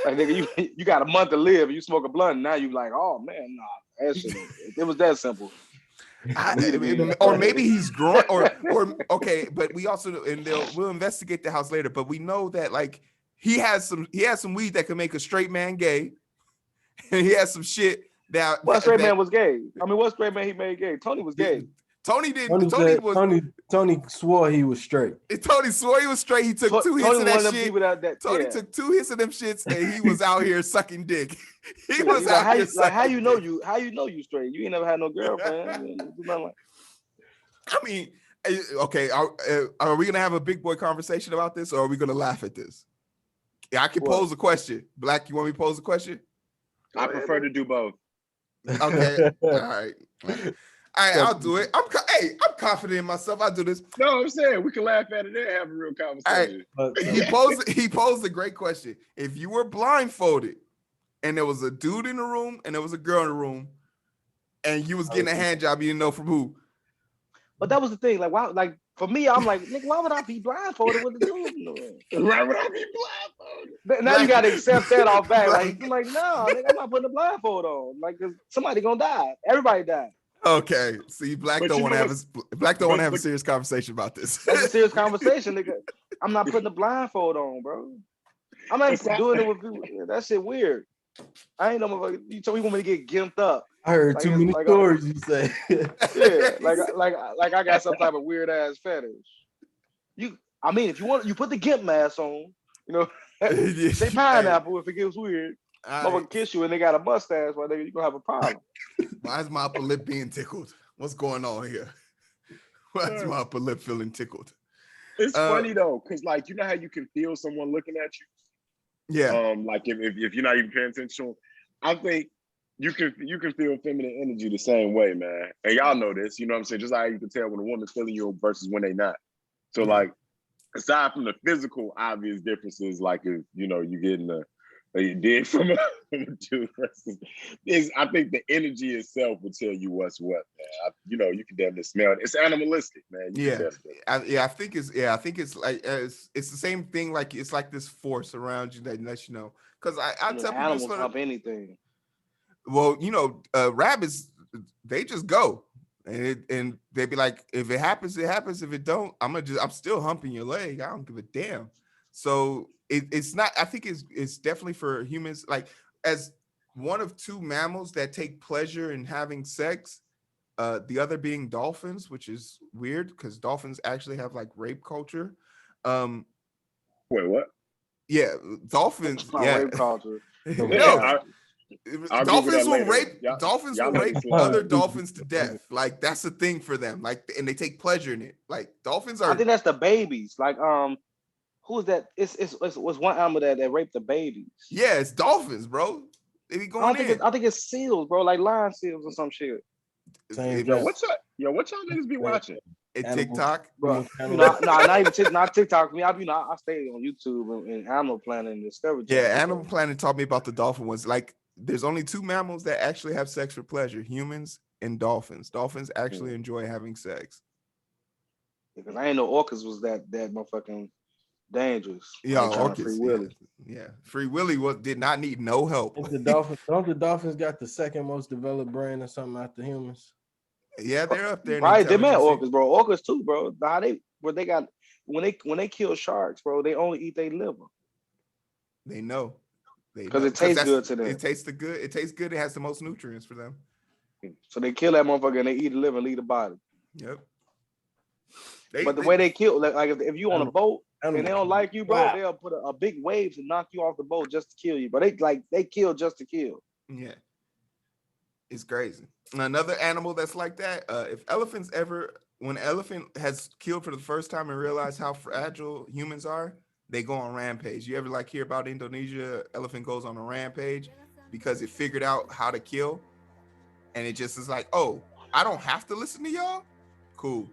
Like nigga, you got a month to live. You smoke a blunt, and now you like, oh man, nah, that shit. It was that simple. Or maybe he's growing, or okay, but we also, and we'll investigate the house later. But we know that like he has some weed that can make a straight man gay, and he has some shit that What straight man was gay? I mean, what straight man he made gay? Tony was gay. Tony didn't. Tony swore he was straight. Tony swore he was straight. He took two hits of that shit. Tony yeah. took 2 hits of them shits, and he was out here sucking dick. He was like, out here sucking how you know dick. you straight? You ain't never had no girlfriend. I mean, okay, are we gonna have a big boy conversation about this, or are we gonna laugh at this? Yeah, I can pose a question. Black, you want me to pose a question? I prefer to do both. Okay, all right. I'll do it. I'm confident in myself. I'll do this. No, I'm saying we can laugh at it and have a real conversation. He posed a great question. If you were blindfolded and there was a dude in the room and there was a girl in the room and you was getting a hand job, you didn't know from who. But that was the thing. Like, why? Like for me, I'm like, nigga, why would I be blindfolded with the dude in the room? Why would I be blindfolded? Now you gotta accept that off back. Like, I'm like, no, nigga, I'm not putting a blindfold on. Like, 'cause somebody gonna die. Everybody died. Okay, see, Black don't want to have a serious conversation about this. That's a serious conversation, nigga. I'm not putting a blindfold on, bro. I'm not doing it with people. That shit weird. I ain't no motherfucker. You told me you want me to get gimped up. I heard like, too many stories you say. Yeah, like I got some type of weird ass fetish. I mean, if you want, you put the gimp mask on. You know, say pineapple if it gets weird. Motherfucker kiss you and they got a mustache, well, you gonna have a problem. Why is my upper lip being tickled? What's going on here? Why is my upper lip feeling tickled? It's funny though, because like you know how you can feel someone looking at you. Yeah. Like if you're not even paying attention, I think you can feel feminine energy the same way, man. And y'all know this, you know what I'm saying? Just like you can tell when a woman's feeling you versus when they not. So like, aside from the physical obvious differences, like if you know you getting you did from a dude versus is, I think the energy itself will tell you what's what, man. You know, you can definitely smell it. It's animalistic, man. I think it's like it's the same thing. Like it's like this force around you that lets you know. Because I tell people animals hump anything. Well, you know, rabbits, they just go and they be like, if it happens, it happens. If it don't, I'm still humping your leg. I don't give a damn. So it's not. I think it's definitely for humans. Like as one of 2 mammals that take pleasure in having sex. The other being dolphins, which is weird because dolphins actually have like rape culture. Wait, what? Yeah, dolphins. Yeah, rape culture. No. Dolphins will rape. Y'all, dolphins will rape other dolphins to death. Like that's a thing for them. Like, and they take pleasure in it. Like dolphins are. I think that's the babies. Like who is that? It was one animal that raped the babies. Yeah, it's dolphins, bro. They be going in. I think it's seals, bro. Like lion seals or some shit. Yo, what y'all niggas be watching? TikTok, bro. Not TikTok. I stay on YouTube and Animal Planet and Discovery. Yeah, Animal Planet taught me about the dolphin ones. Like, there's only 2 mammals that actually have sex for pleasure: humans and dolphins. Dolphins actually enjoy having sex. Because I ain't know orcas was that motherfucking dangerous. Yo, Like trying to okay, free Willy. yeah. Free Willy did not need no help. Don't the Dolphins got the second most developed brain or something after humans? Yeah, they're up there in Probably them and intelligence. orcas, bro. Orcas too, bro. How they got when they kill sharks, bro, they only eat their liver. They know. Because it tastes good to them. It tastes good. It tastes good. It has the most nutrients for them. So they kill that motherfucker and they eat the liver and leave the body. Yep. But the way they kill, like if you on a boat and they don't like you, bro, they'll put a big wave to knock you off the boat just to kill you. But they kill just to kill. Yeah. It's crazy. Another animal that's like that, when an elephant has killed for the first time and realized how fragile humans are, they go on rampage. You ever hear about Indonesia? Elephant goes on a rampage because it figured out how to kill. And it just is like, oh, I don't have to listen to y'all? Cool.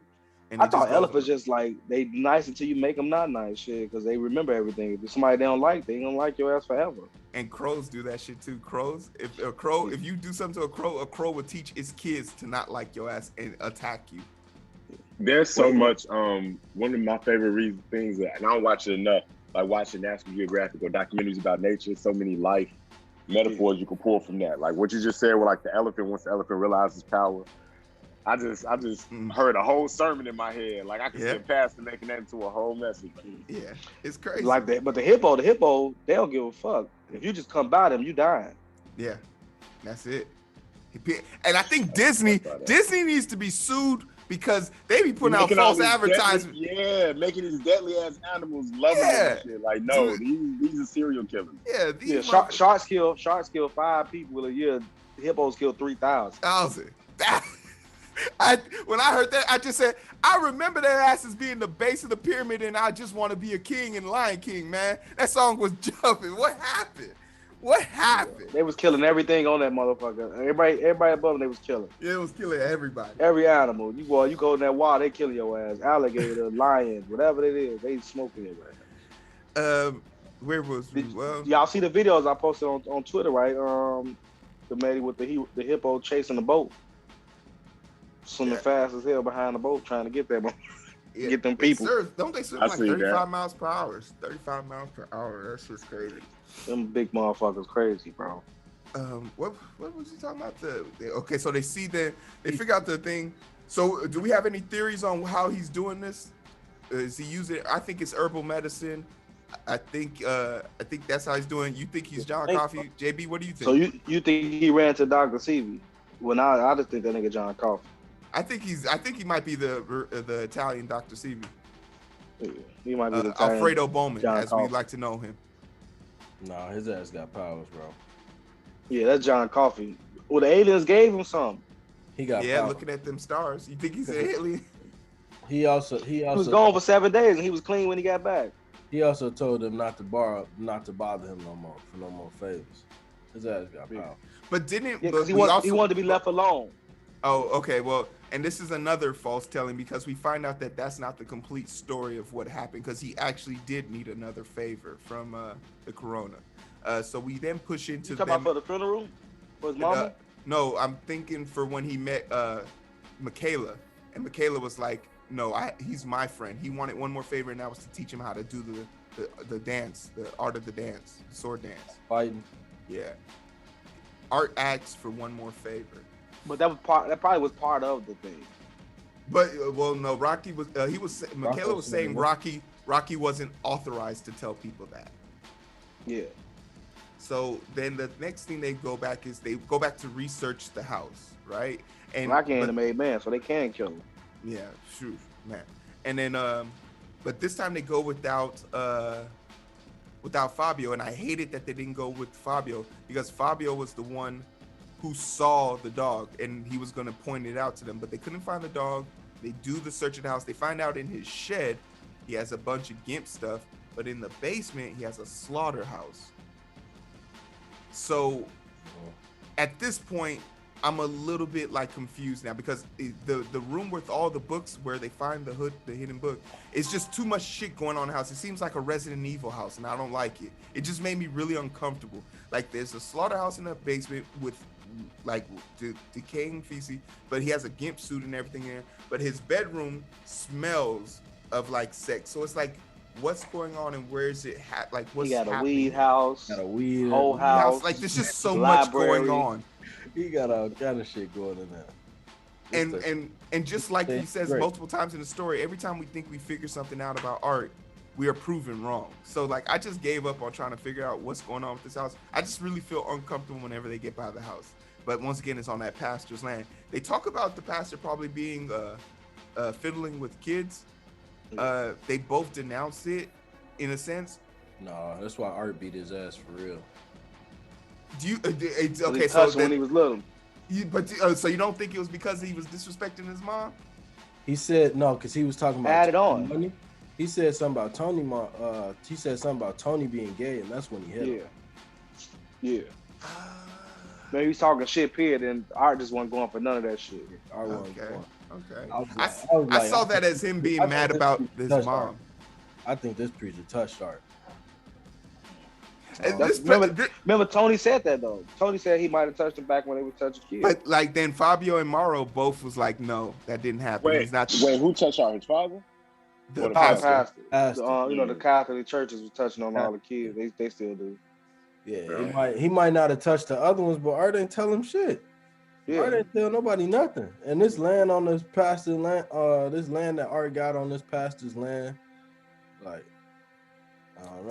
And I thought elephants just they nice until you make them not nice, shit, because they remember everything. If somebody they don't like, they ain't gonna like your ass forever. And crows do that shit too. Crows, if you do something to a crow will teach its kids to not like your ass and attack you. There's so much. One of my favorite things, and I don't watch it enough, like watching National Geographic or documentaries about nature. So many life metaphors you can pull from that. Like what you just said with the elephant. Once the elephant realizes power, I just heard a whole sermon in my head. Like I could see a pastor making that into a whole message. Yeah, it's crazy. Like that, but the hippo, they don't give a fuck. If you just come by them, you dying. Yeah, that's it. And I think Disney needs to be sued because they be putting out false advertisements. Making these deadly ass animals loving and shit. Like no, these are serial killers. Yeah, sharks kill 5 people a year. Hippos kill 3,000. When I heard that, I just said, I remember their asses being the base of the pyramid and I just want to be a king in Lion King, man. That song was jumping. What happened? They was killing everything on that motherfucker. Everybody above them, they was killing. Yeah, it was killing everybody. Every animal. You go in that wild, they killing your ass. Alligator, lion, whatever it is, they smoking your ass. Where was we? Well, y'all see the videos I posted on Twitter, right? The lady with the hippo chasing the boat. Swimming fast as hell behind the boat trying to get that get them people. Don't they swim like 35 miles per hour? 35 miles per hour. That's just crazy. Them big motherfuckers crazy, bro. What was you talking about? Okay, so they figure out the thing. So do we have any theories on how he's doing this? Is he using? I think it's herbal medicine. I think that's how he's doing. You think he's John Coffey? JB, what do you think? So you think he ran to Dr. Sebi? Well, I just think that nigga John Coffey. I think he might be the Italian Dr. Sebi. Yeah, he might be the Italian Alfredo Bowman, John as Coffey. we like to know him. Nah, his ass got powers, bro. Yeah, that's John Coffey. Well, the aliens gave him some. He got powers. Looking at them stars. You think he's an alien? He was gone for 7 days and he was clean when he got back. He also told them not to bother him no more for no more favors. His ass got power. But didn't because he wanted to be left alone. Oh, okay. Well, and this is another false telling because we find out that that's not the complete story of what happened because he actually did need another favor from the corona. So we then push into you talking about for the funeral for his mama? No, I'm thinking for when he met Michaela, and Michaela was like, "No, he's my friend. He wanted one more favor, and that was to teach him how to do the dance, the art of the dance, the sword dance, fighting." Yeah, Art asks for one more favor. But that probably was part of the thing. But well, no, Rocky was. Michaela was saying Rocky wasn't authorized to tell people that. Yeah. So then the next thing they go back to research the house, right? And Rocky ain't a made man, so they can kill him. Yeah, shoot, man. And then, but this time they go without Fabio, and I hated that they didn't go with Fabio because Fabio was the one who saw the dog and he was going to point it out to them, but they couldn't find the dog. They do the search of the house. They find out in his shed he has a bunch of GIMP stuff, but in the basement he has a slaughterhouse. So at this point I'm a little bit confused now because the room with all the books where they find the hidden book, it's just too much shit going on in the house. It seems like a Resident Evil house and I don't like it. It just made me really uncomfortable. Like there's a slaughterhouse in the basement with decaying feces, but he has a GIMP suit and everything in there, but his bedroom smells of sex. So it's what's going on and where is it like what's He got a happening. weed house, Got a weed whole Weed house. Like there's just so much going library. on. He got all kind of shit going in there. And just like he says great. multiple times in the story, every time we think we figure something out about Art, we are proven wrong. So like I just gave up on trying to figure out what's going on with this house. I just really feel uncomfortable whenever they get by the house. But once again, it's on that pastor's land. They talk about the pastor probably being fiddling with kids. They both denounce it in a sense. No, that's why Art beat his ass for real. Do you it's, He okay? So touched him when then, he was little. so you don't think it was because he was disrespecting his mom? He said no, because he was talking about Add it on. money. He said something about Tony. He said something about Tony being gay, and that's when he hit him. Yeah. Man, he was talking shit, period, and Art just wasn't going for none of that shit. Art wasn't Okay. going. Okay. I saw that as him being mad about his mom. I think this preacher touched Art. Remember, Tony said that though. Tony said he might have touched him back when they were touching kids. But like then Fabio and Mauro both was like, no, that didn't happen. Wait, He's not who touched Art? His father? the Or the pastor. Pastor. The Catholic churches were touching on all the kids. They still do. Yeah, he might not have touched the other ones, but Art didn't tell him shit. Yeah. Art didn't tell nobody nothing. And this land on this pastor's land, this land that Art got on this pastor's land, like I don't know.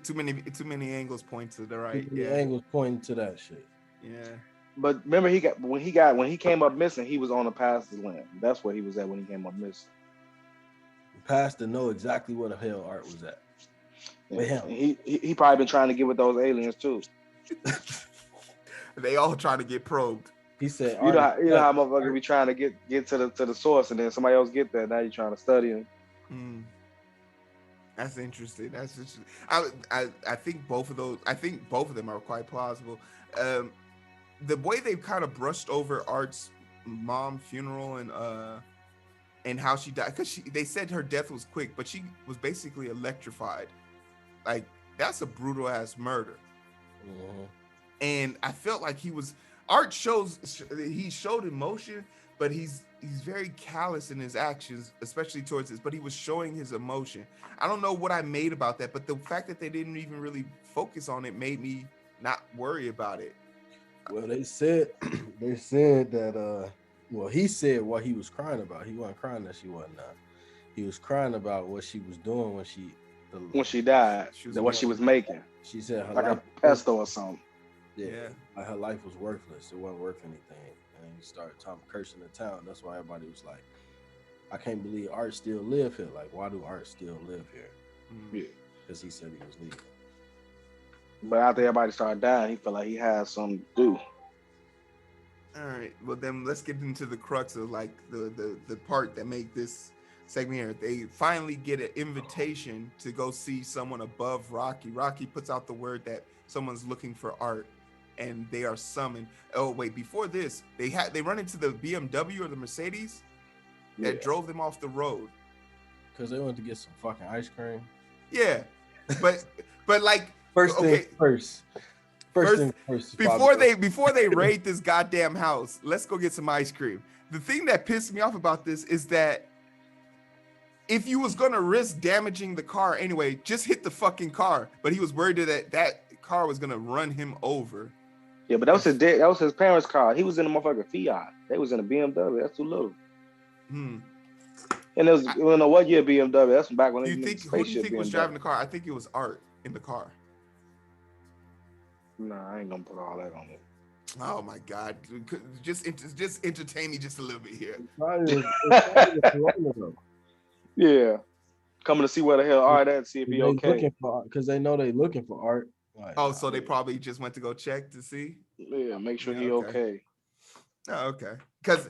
Too many angles point to the right. Too many angles pointing to that shit. Yeah. But remember, when he came up missing, he was on the pastor's land. That's where he was at when he came up missing. The pastor know exactly where the hell Art was at. With him. He probably been trying to get with those aliens too. They all try to get probed. He said, you know how motherfuckers be trying to get to the source, and then somebody else get there. Now you're trying to study him. That's interesting. I think both of those. I think both of them are quite plausible. The way they kind of brushed over Art's mom funeral and how she died, because they said her death was quick, but she was basically electrified. Like that's a brutal ass murder. Mm-hmm. And I felt like Art showed emotion, but he's very callous in his actions, especially towards this, but he was showing his emotion. I don't know what I made about that, but the fact that they didn't even really focus on it made me not worry about it. Well, they said that he said what he was crying about. He wasn't crying that she wasn't not. He was crying about what she was doing when she died, what she was making. She said her like life, a pesto or something. Yeah, like her life was worthless. It wasn't worth anything. And he started cursing the town. That's why everybody was like, I can't believe Art still live here. Like, why do Art still live here? Yeah. Because he said he was leaving. But after everybody started dying, he felt like he had something to do. All right. Well, then let's get into the crux of like the part that make this segment here. They finally get an invitation to go see someone above Rocky. Rocky puts out the word that someone's looking for Art, and they are summoned. Oh wait, before this, they run into the BMW or the Mercedes that drove them off the road because they wanted to get some fucking ice cream. Yeah, but like first thing first. Before they raid this goddamn house, let's go get some ice cream. The thing that pissed me off about this is that if you was gonna risk damaging the car anyway, just hit the fucking car. But he was worried that car was gonna run him over. Yeah, but that was his parents' car. He was in a motherfucking Fiat. They was in a BMW. That's too little. And it was what year BMW? That's back when who do you think was driving the car? I think it was Art in the car. Nah, I ain't gonna put all that on it. Oh my God! Just entertain me just a little bit here. Yeah, coming to see where the hell Art at, see if he okay. Because they know they looking for Art. Like, so they probably just went to go check to see. Yeah, make sure he okay. Oh, okay. Because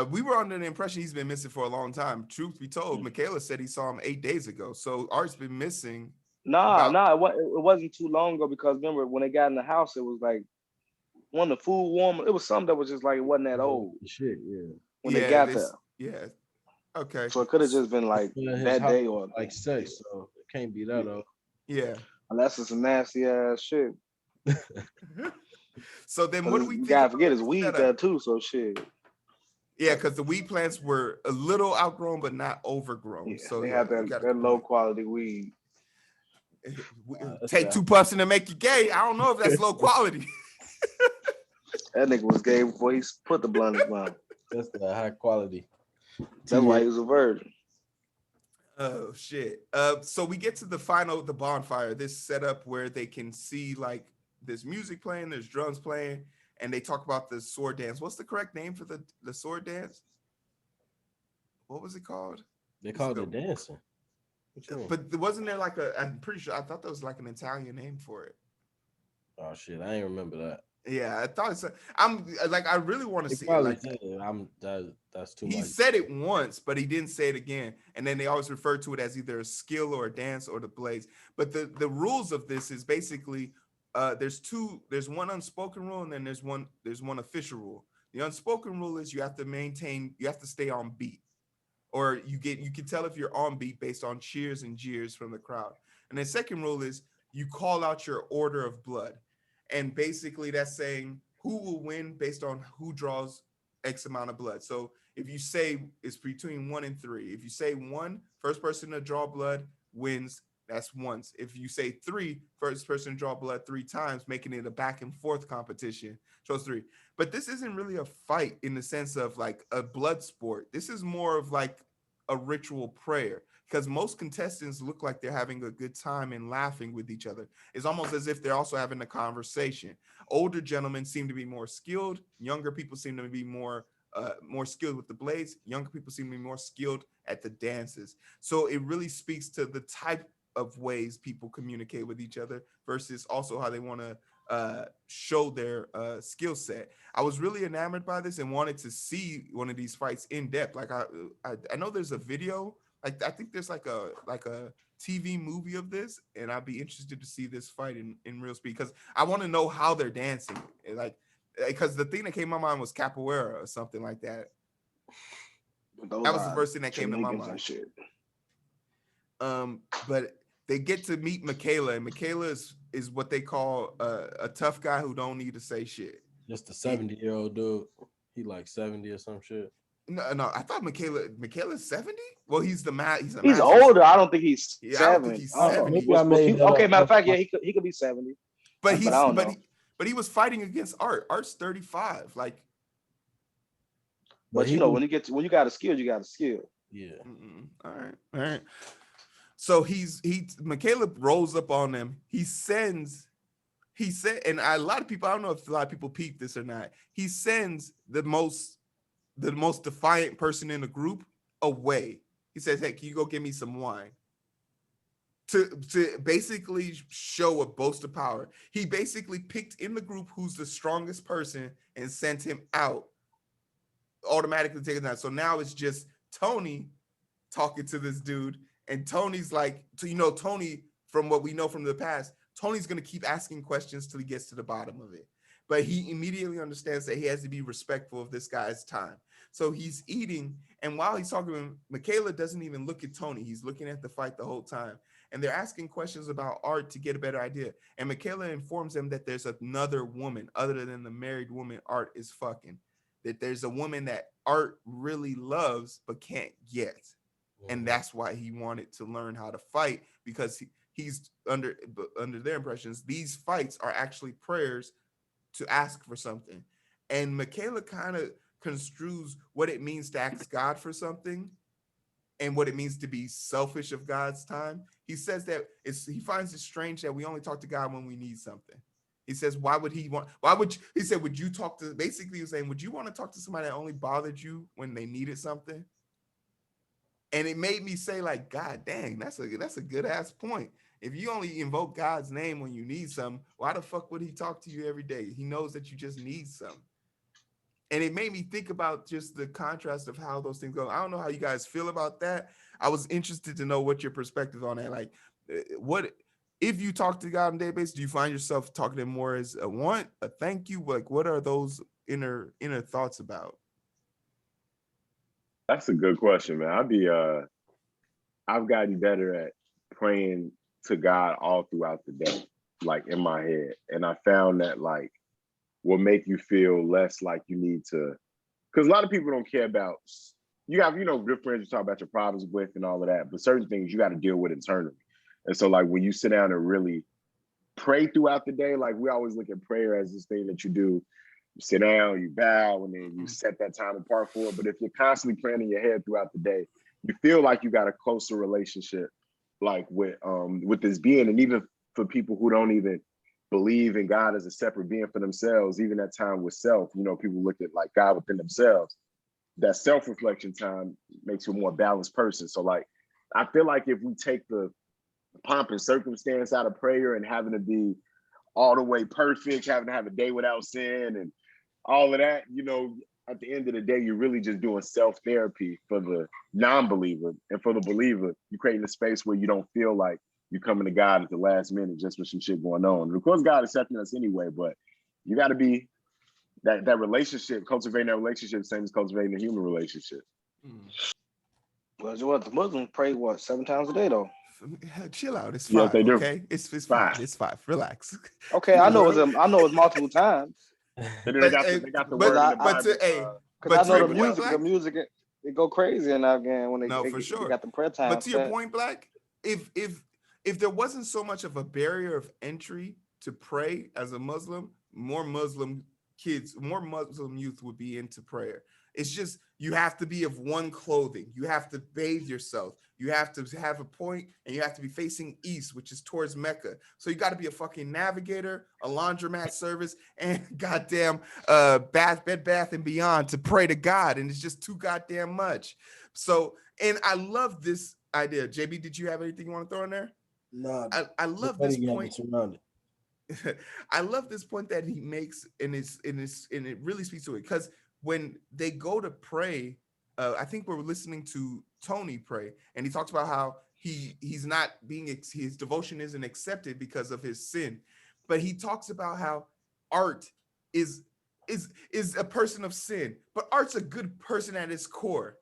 we were under the impression he's been missing for a long time. Truth be told, Michaela said he saw him 8 days ago. So Art's been missing. Nah, it wasn't too long ago because remember when they got in the house, it was like when the food warm. It was something that was just like it wasn't that old. Shit, yeah. When they got there. Yeah. Okay. So it could have just been like that day or like sex. So it can't be that old. Yeah. Unless it's some nasty ass shit. So then what do we think? Gotta forget his weed there too, so shit. Yeah, because the weed plants were a little outgrown, but not overgrown. Yeah, so they have that low quality weed. Take 2 puffs and to make you gay. I don't know if that's low quality. That nigga was gay before he put the blunt in his mouth. That's the high quality. That's why he was a virgin. Oh shit. So we get to the bonfire, this setup where they can see like there's music playing, there's drums playing, and they talk about the sword dance. What's the correct name for the sword dance? What was it called? They called it dancing. But wasn't there like I'm pretty sure I thought there was like an Italian name for it. Oh shit, I ain't remember that. Yeah, I thought so. I'm like, I really want to see it. Like, that's too much. He said it once, but he didn't say it again. And then they always refer to it as either a skill or a dance or the blades. But the rules of this is basically there's one unspoken rule and then there's one official rule. The unspoken rule is you have to stay on beat. Or you can tell if you're on beat based on cheers and jeers from the crowd. And the second rule is you call out your order of blood. And basically that's saying who will win based on who draws X amount of blood. So if you say it's between 1 and 3, if you say 1, first person to draw blood wins, that's once. If you say 3, first person to draw blood 3 times, making it a back and forth competition, shows 3. But this isn't really a fight in the sense of like a blood sport. This is more of like a ritual prayer, because most contestants look like they're having a good time and laughing with each other. It's almost as if they're also having a conversation. Older gentlemen seem to be more skilled. Younger people seem to be more skilled with the blades. Younger people seem to be more skilled at the dances. So it really speaks to the type of ways people communicate with each other versus also how they want to show their skill set. I was really enamored by this and wanted to see one of these fights in depth. Like I know there's a video. Like I think there's like a TV movie of this, and I'd be interested to see this fight in real speed because I want to know how they're dancing. Like, because the thing that came to my mind was capoeira or something like that. That was the first thing that came to my mind. But they get to meet Michaela, and Michaela is what they call a tough guy who don't need to say shit. Just a 70-year-old dude. He like 70 or some shit. No, I thought Michaela's 70. Well, he's older. I don't think he's 70. I don't think he's 70. Okay, matter of fact, yeah, he could be 70. But he was fighting against Art. Art's 35. Like, but you know, when you got a skill, you got a skill. Yeah. All right. So Michaela rolls up on them. He said, and a lot of people, I don't know if a lot of people peep this or not. He sends the most defiant person in the group away. He says, "Hey, can you go get me some wine?" To basically show a boast of power. He basically picked in the group who's the strongest person and sent him out, automatically taking that. So now it's just Tony talking to this dude, and Tony's like, so you know, Tony, from what we know from the past, Tony's gonna keep asking questions till he gets to the bottom of it. But he immediately understands that he has to be respectful of this guy's time. So he's eating, and while he's talking to him, Michaela doesn't even look at Tony. He's looking at the fight the whole time. And they're asking questions about Art to get a better idea. And Michaela informs them that there's another woman other than the married woman Art is fucking. That there's a woman that Art really loves but can't get. And that's why he wanted to learn how to fight, because he's under their impressions, these fights are actually prayers to ask for something. And Michaela kind of construes what it means to ask God for something and what it means to be selfish of God's time. He says that he finds it strange that we only talk to God when we need something. He says, would you talk to, basically he was saying, would you want to talk to somebody that only bothered you when they needed something? And it made me say, like, God dang, that's a good ass point. If you only invoke God's name when you need something, why the fuck would he talk to you every day? He knows that you just need something. And it made me think about just the contrast of how those things go. I don't know how you guys feel about that. I was interested to know what your perspective on that. Like, what if you talk to God on a daily basis, do you find yourself talking to him more as a want, a thank you? Like, what are those inner thoughts about? That's a good question, man. I've gotten better at praying to God all throughout the day, like in my head. And I found that like will make you feel less like you need to, because a lot of people don't care about, you have, good friends you talk about your problems with and all of that, but certain things you got to deal with internally. And so like when you sit down and really pray throughout the day, like we always look at prayer as this thing that you do. You sit down, you bow, and then you set that time apart for it. But if you're constantly praying in your head throughout the day, you feel like you got a closer relationship like with this being. And even for people who don't even believe in God as a separate being for themselves, even that time with self, you know, people look at like God within themselves. That self-reflection time makes you a more balanced person. So like, I feel like if we take the pomp and circumstance out of prayer and having to be all the way perfect, having to have a day without sin and all of that, you know, at the end of the day, you're really just doing self-therapy for the non-believer. And for the believer, you're creating a space where you don't feel like you're coming to God at the last minute just with some shit going on. And of course, God accepting us anyway, but you got to be that relationship, cultivating that relationship, same as cultivating a human relationship. Well, what the Muslims pray 7 times a day though? Chill out. It's 5. Yes, they do. Okay, it's 5. It's 5. Relax. Okay, I know it's multiple times. They got the word in the Bible. Because I know the music it go crazy in Afghan when they got the prayer time. But to your point, Black, if there wasn't so much of a barrier of entry to pray as a Muslim, more Muslim youth would be into prayer. It's just you have to be of one clothing. You have to bathe yourself. You have to have a point, and you have to be facing east, which is towards Mecca. So you got to be a fucking navigator, a laundromat service, and goddamn Bed Bath and Beyond to pray to God, and it's just too goddamn much. So, and I love this idea. JB, did you have anything you want to throw in there? No, I love this point. I love this point that he makes, and it really speaks to it, because when they go to pray, I think we're listening to Tony pray, and he talks about how he's not being, his devotion isn't accepted because of his sin, but he talks about how art is a person of sin, but art's a good person at its core.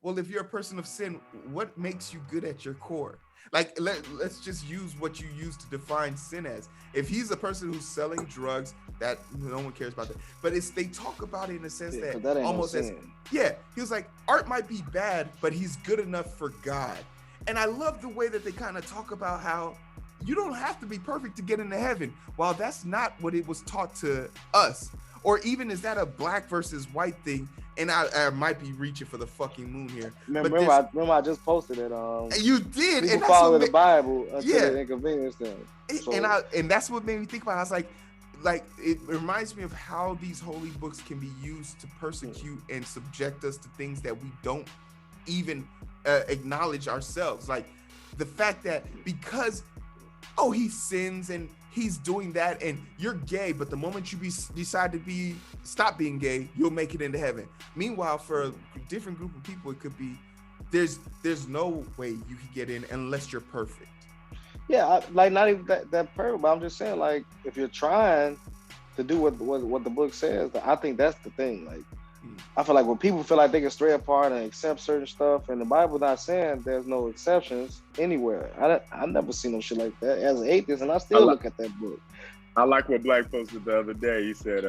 Well, if you're a person of sin, what makes you good at your core? Like, let's just use what you use to define sin as. If he's a person who's selling drugs, that no one cares about that. But they talk about it in a sense that almost as, he was like, art might be bad, but he's good enough for God. And I love the way that they kind of talk about how you don't have to be perfect to get into heaven. While that's not what it was taught to us, or even is that a black versus white thing? And I might be reaching for the fucking moon here. Remember I just posted it. You did. People and that's follow what the Bible until they inconvenience them. So, and that's what made me think about it. I was like it reminds me of how these holy books can be used to persecute and subject us to things that we don't even acknowledge ourselves. Like the fact that because he sins and he's doing that, and you're gay, but the moment you decide to stop being gay, you'll make it into heaven. Meanwhile, for a different group of people, it could be there's no way you can get in unless you're perfect. Yeah, like not even that perfect, but I'm just saying, like, if you're trying to do what the book says, I think that's the thing. Like, I feel like when people feel like they can stray apart and accept certain stuff, and the Bible not saying there's no exceptions anywhere. I never seen no shit like that as an atheist, and I still look at that book. I like what Black posted the other day. He said,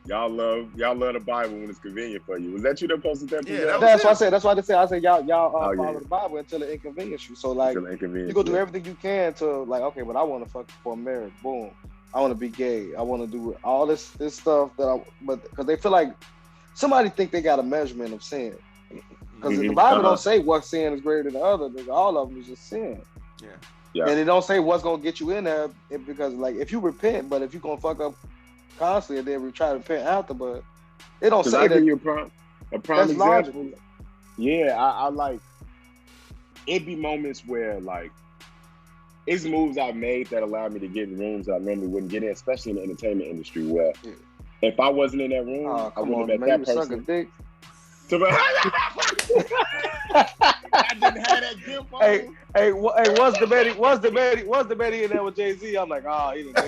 y'all love the Bible when it's convenient for you. Was that you that posted that? Yeah, that's what I said. That's why I said y'all follow the Bible until it inconvenience you. So like you go do everything you can to like, okay, but I want to fuck for marriage. Boom. I want to be gay. I want to do all this stuff but because they feel like somebody think they got a measurement of sin. Because the Bible don't say what sin is greater than the other. All of them is just sin. Yeah. And it don't say what's gonna get you in there because like if you repent, but if you gonna fuck up constantly and then we try to repent after, but it don't say that. You a prime example. Logical. Yeah, I like it be moments where like it's moves I've made that allowed me to get in rooms I normally wouldn't get in, especially in the entertainment industry where if I wasn't in that room, I wouldn't have met that person. Dick. I didn't have that gift on. What's the Betty in there with Jay-Z? I'm like, he didn't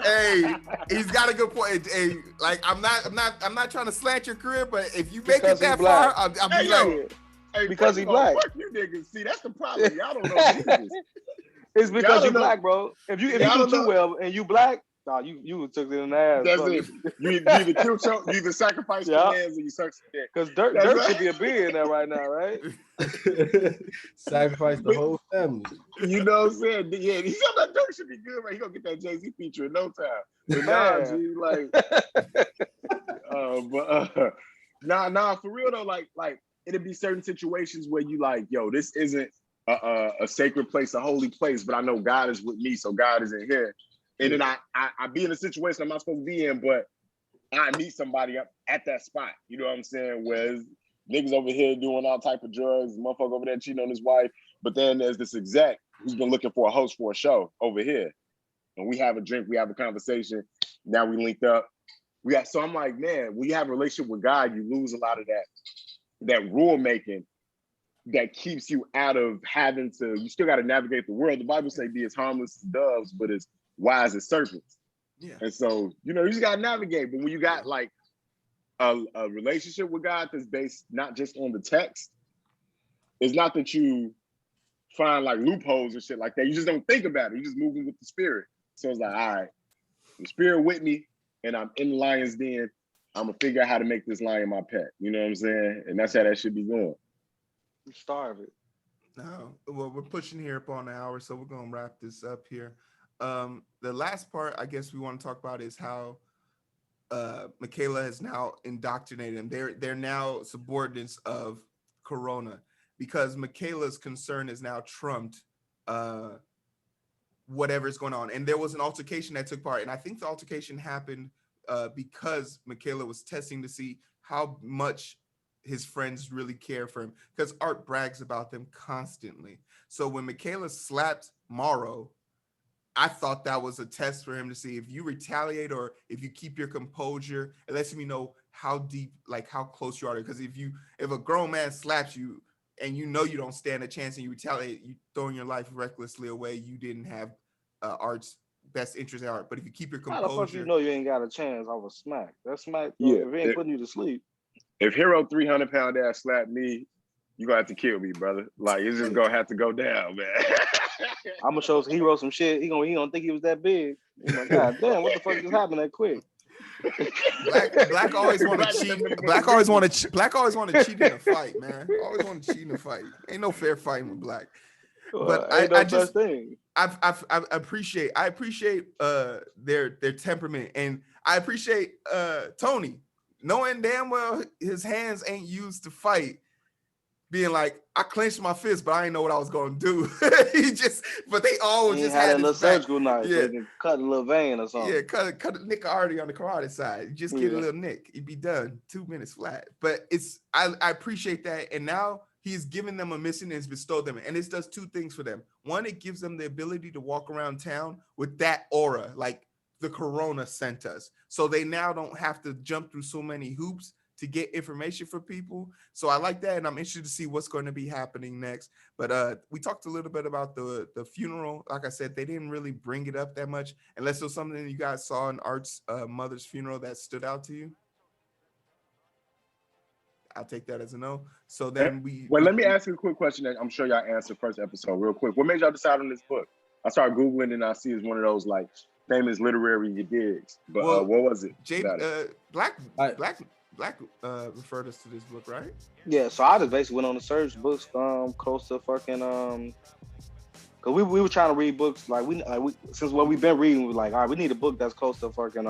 hey, he's got a good point. Hey, like I'm not trying to slant your career, but if you make it that far, I'll be like, because he's black. Fuck you niggas. See, that's the problem. Y'all don't know Jesus. It's because you're black, bro. If you do too well and you black, Nah, you took it in the ass. That's brother. it. You either kill you either sacrifice Yeah. your hands or you suck some dick. Because Dirk That's right. should be a billionaire there right now, right? Sacrifice the whole family. You know what I'm saying? Yeah, he's that Dirk should be good, right? He gonna get that Jay-Z feature in no time. But nah, Man. G, nah, for real though, like it'd be certain situations where you like, yo, this isn't a sacred place, a holy place, but I know God is with me, so God is in here. And then I be in a situation I'm not supposed to be in, but I meet somebody up at that spot. You know what I'm saying? Where niggas over here doing all type of drugs, motherfucker over there cheating on his wife, but then there's this exec who's been looking for a host for a show over here. And we have a drink, we have a conversation. Now we linked up. So I'm like, man, when you have a relationship with God, you lose a lot of that rule making that keeps you out of having to, you still got to navigate the world. The Bible say be as harmless as doves, but as wise as serpents. Yeah. And so, you just got to navigate. But when you got like a relationship with God that's based not just on the text, it's not that you find like loopholes and shit like that. You just don't think about it. You just moving with the spirit. So it's like, all right, the spirit with me and I'm in the lion's den. I'm gonna figure out how to make this lion my pet. You know what I'm saying? And that's how that should be going. You starve it. No, well, we're pushing here up on an hour, so we're gonna wrap this up here. The last part I guess we want to talk about is how Michaela has now indoctrinated them. They're now subordinates of Corona because Michaela's concern is now trumped whatever's going on. And there was an altercation that took part, and I think the altercation happened because Michaela was testing to see how much his friends really care for him, because Art brags about them constantly. So when Michaela slapped Morrow, I thought that was a test for him to see if you retaliate or if you keep your composure. It lets me know how deep, like how close you are. Because if a grown man slaps you and you know you don't stand a chance and you retaliate, you throwing your life recklessly away. You didn't have Art's best interest at heart. But if you keep your composure, how the fuck you know you ain't got a chance off a smack? That smack, Yeah, if it ain't putting you to sleep. If Heero 300-pound ass slapped me, you gonna have to kill me, brother. Like it's just gonna have to go down, man. I'm gonna show Heero some shit. He gonna think he was that big. Oh my God damn, what the fuck just happened that quick? Black always want to cheat. Black always want to cheat in a fight, man. Always want to cheat in a fight. Ain't no fair fighting with Black. But I appreciate their temperament, and I appreciate Tony knowing damn well his hands ain't used to fight, being like, I clenched my fist, but I didn't know what I was gonna do. But they always just had a little surgical knife, so you can cut a little vein or something. Yeah, cut a nick artery on the carotid side. You just get a little nick, you'd be done. 2 minutes flat. But I appreciate that, and now he's given them a mission and has bestowed them, and this does two things for them. One, it gives them the ability to walk around town with that aura, like the Corona sent us. So they now don't have to jump through so many hoops to get information for people. So I like that, and I'm interested to see what's going to be happening next. But we talked a little bit about the funeral. Like I said, they didn't really bring it up that much, unless it was something you guys saw in Art's mother's funeral that stood out to you. I'll take that as a no. So then let me ask you a quick question that I'm sure y'all answered first episode real quick. What made y'all decide on this book? I started Googling and I see it's one of those like famous literary digs. But what was it? Black referred us to this book, right? Yeah, so I just basically went on the search books close to fucking cause we were trying to read books like we since what we've been reading, we were like, all right, we need a book that's close to fucking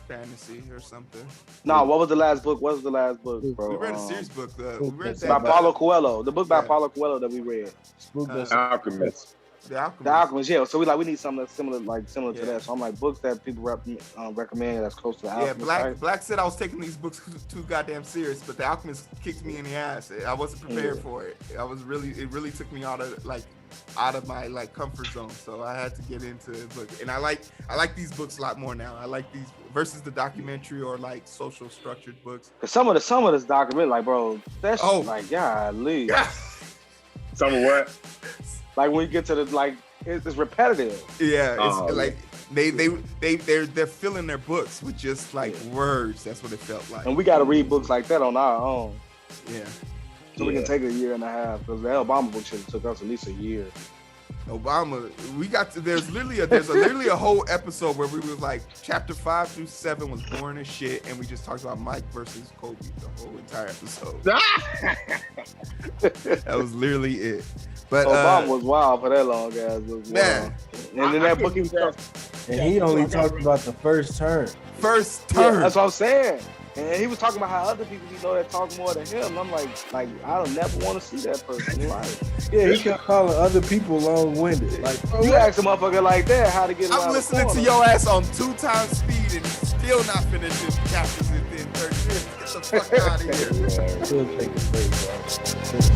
fantasy or something. No, what was the last book? What was the last book, bro? We read a serious book. We read by Paulo Coelho. The book by Paulo Coelho that we read. Alchemist. The Alchemist, yeah. So we need something that's similar to that. So I'm like, books that people recommend that's close to the Alchemist. Yeah, Black said I was taking these books too goddamn serious, but the Alchemist kicked me in the ass. I wasn't prepared for it. It really took me out of my like comfort zone. So I had to get into the book. And I like these books a lot more now. I like these versus the documentary or like social structured books. Some of this documentary, like, bro, that's like, golly. Some of what? Like when you get to the like, it's repetitive. Yeah, it's like they're filling their books with just like words. That's what it felt like. And we got to read books like that on our own. Yeah. So we can take a year and a half, because the Obama book should have took us at least a year. Obama, there's literally a whole episode where we was like chapter 5 through 7 was boring as shit, and we just talked about Mike versus Kobe the whole entire episode. That was literally it. But Obama was wild for that long, guys. Man, and then that book he was And he only talked about the first term. first turn. Yeah, that's what I'm saying. And he was talking about how other people he know that talk more than him. And I'm like I don't never want to see that person in life. Yeah, he kept calling other people long-winded. Like, bro, You ask a motherfucker like that how to get around I'm the listening to corner. your ass on 2 times speed and still not finishing chapters within 30 minutes. Get the fuck out of here. still take a break,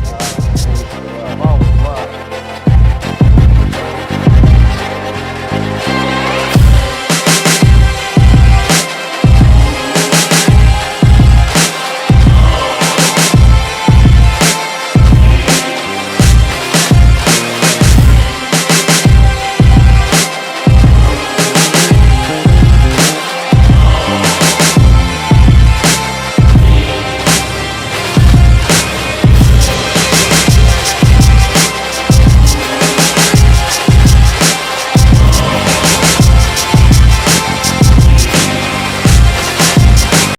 bro.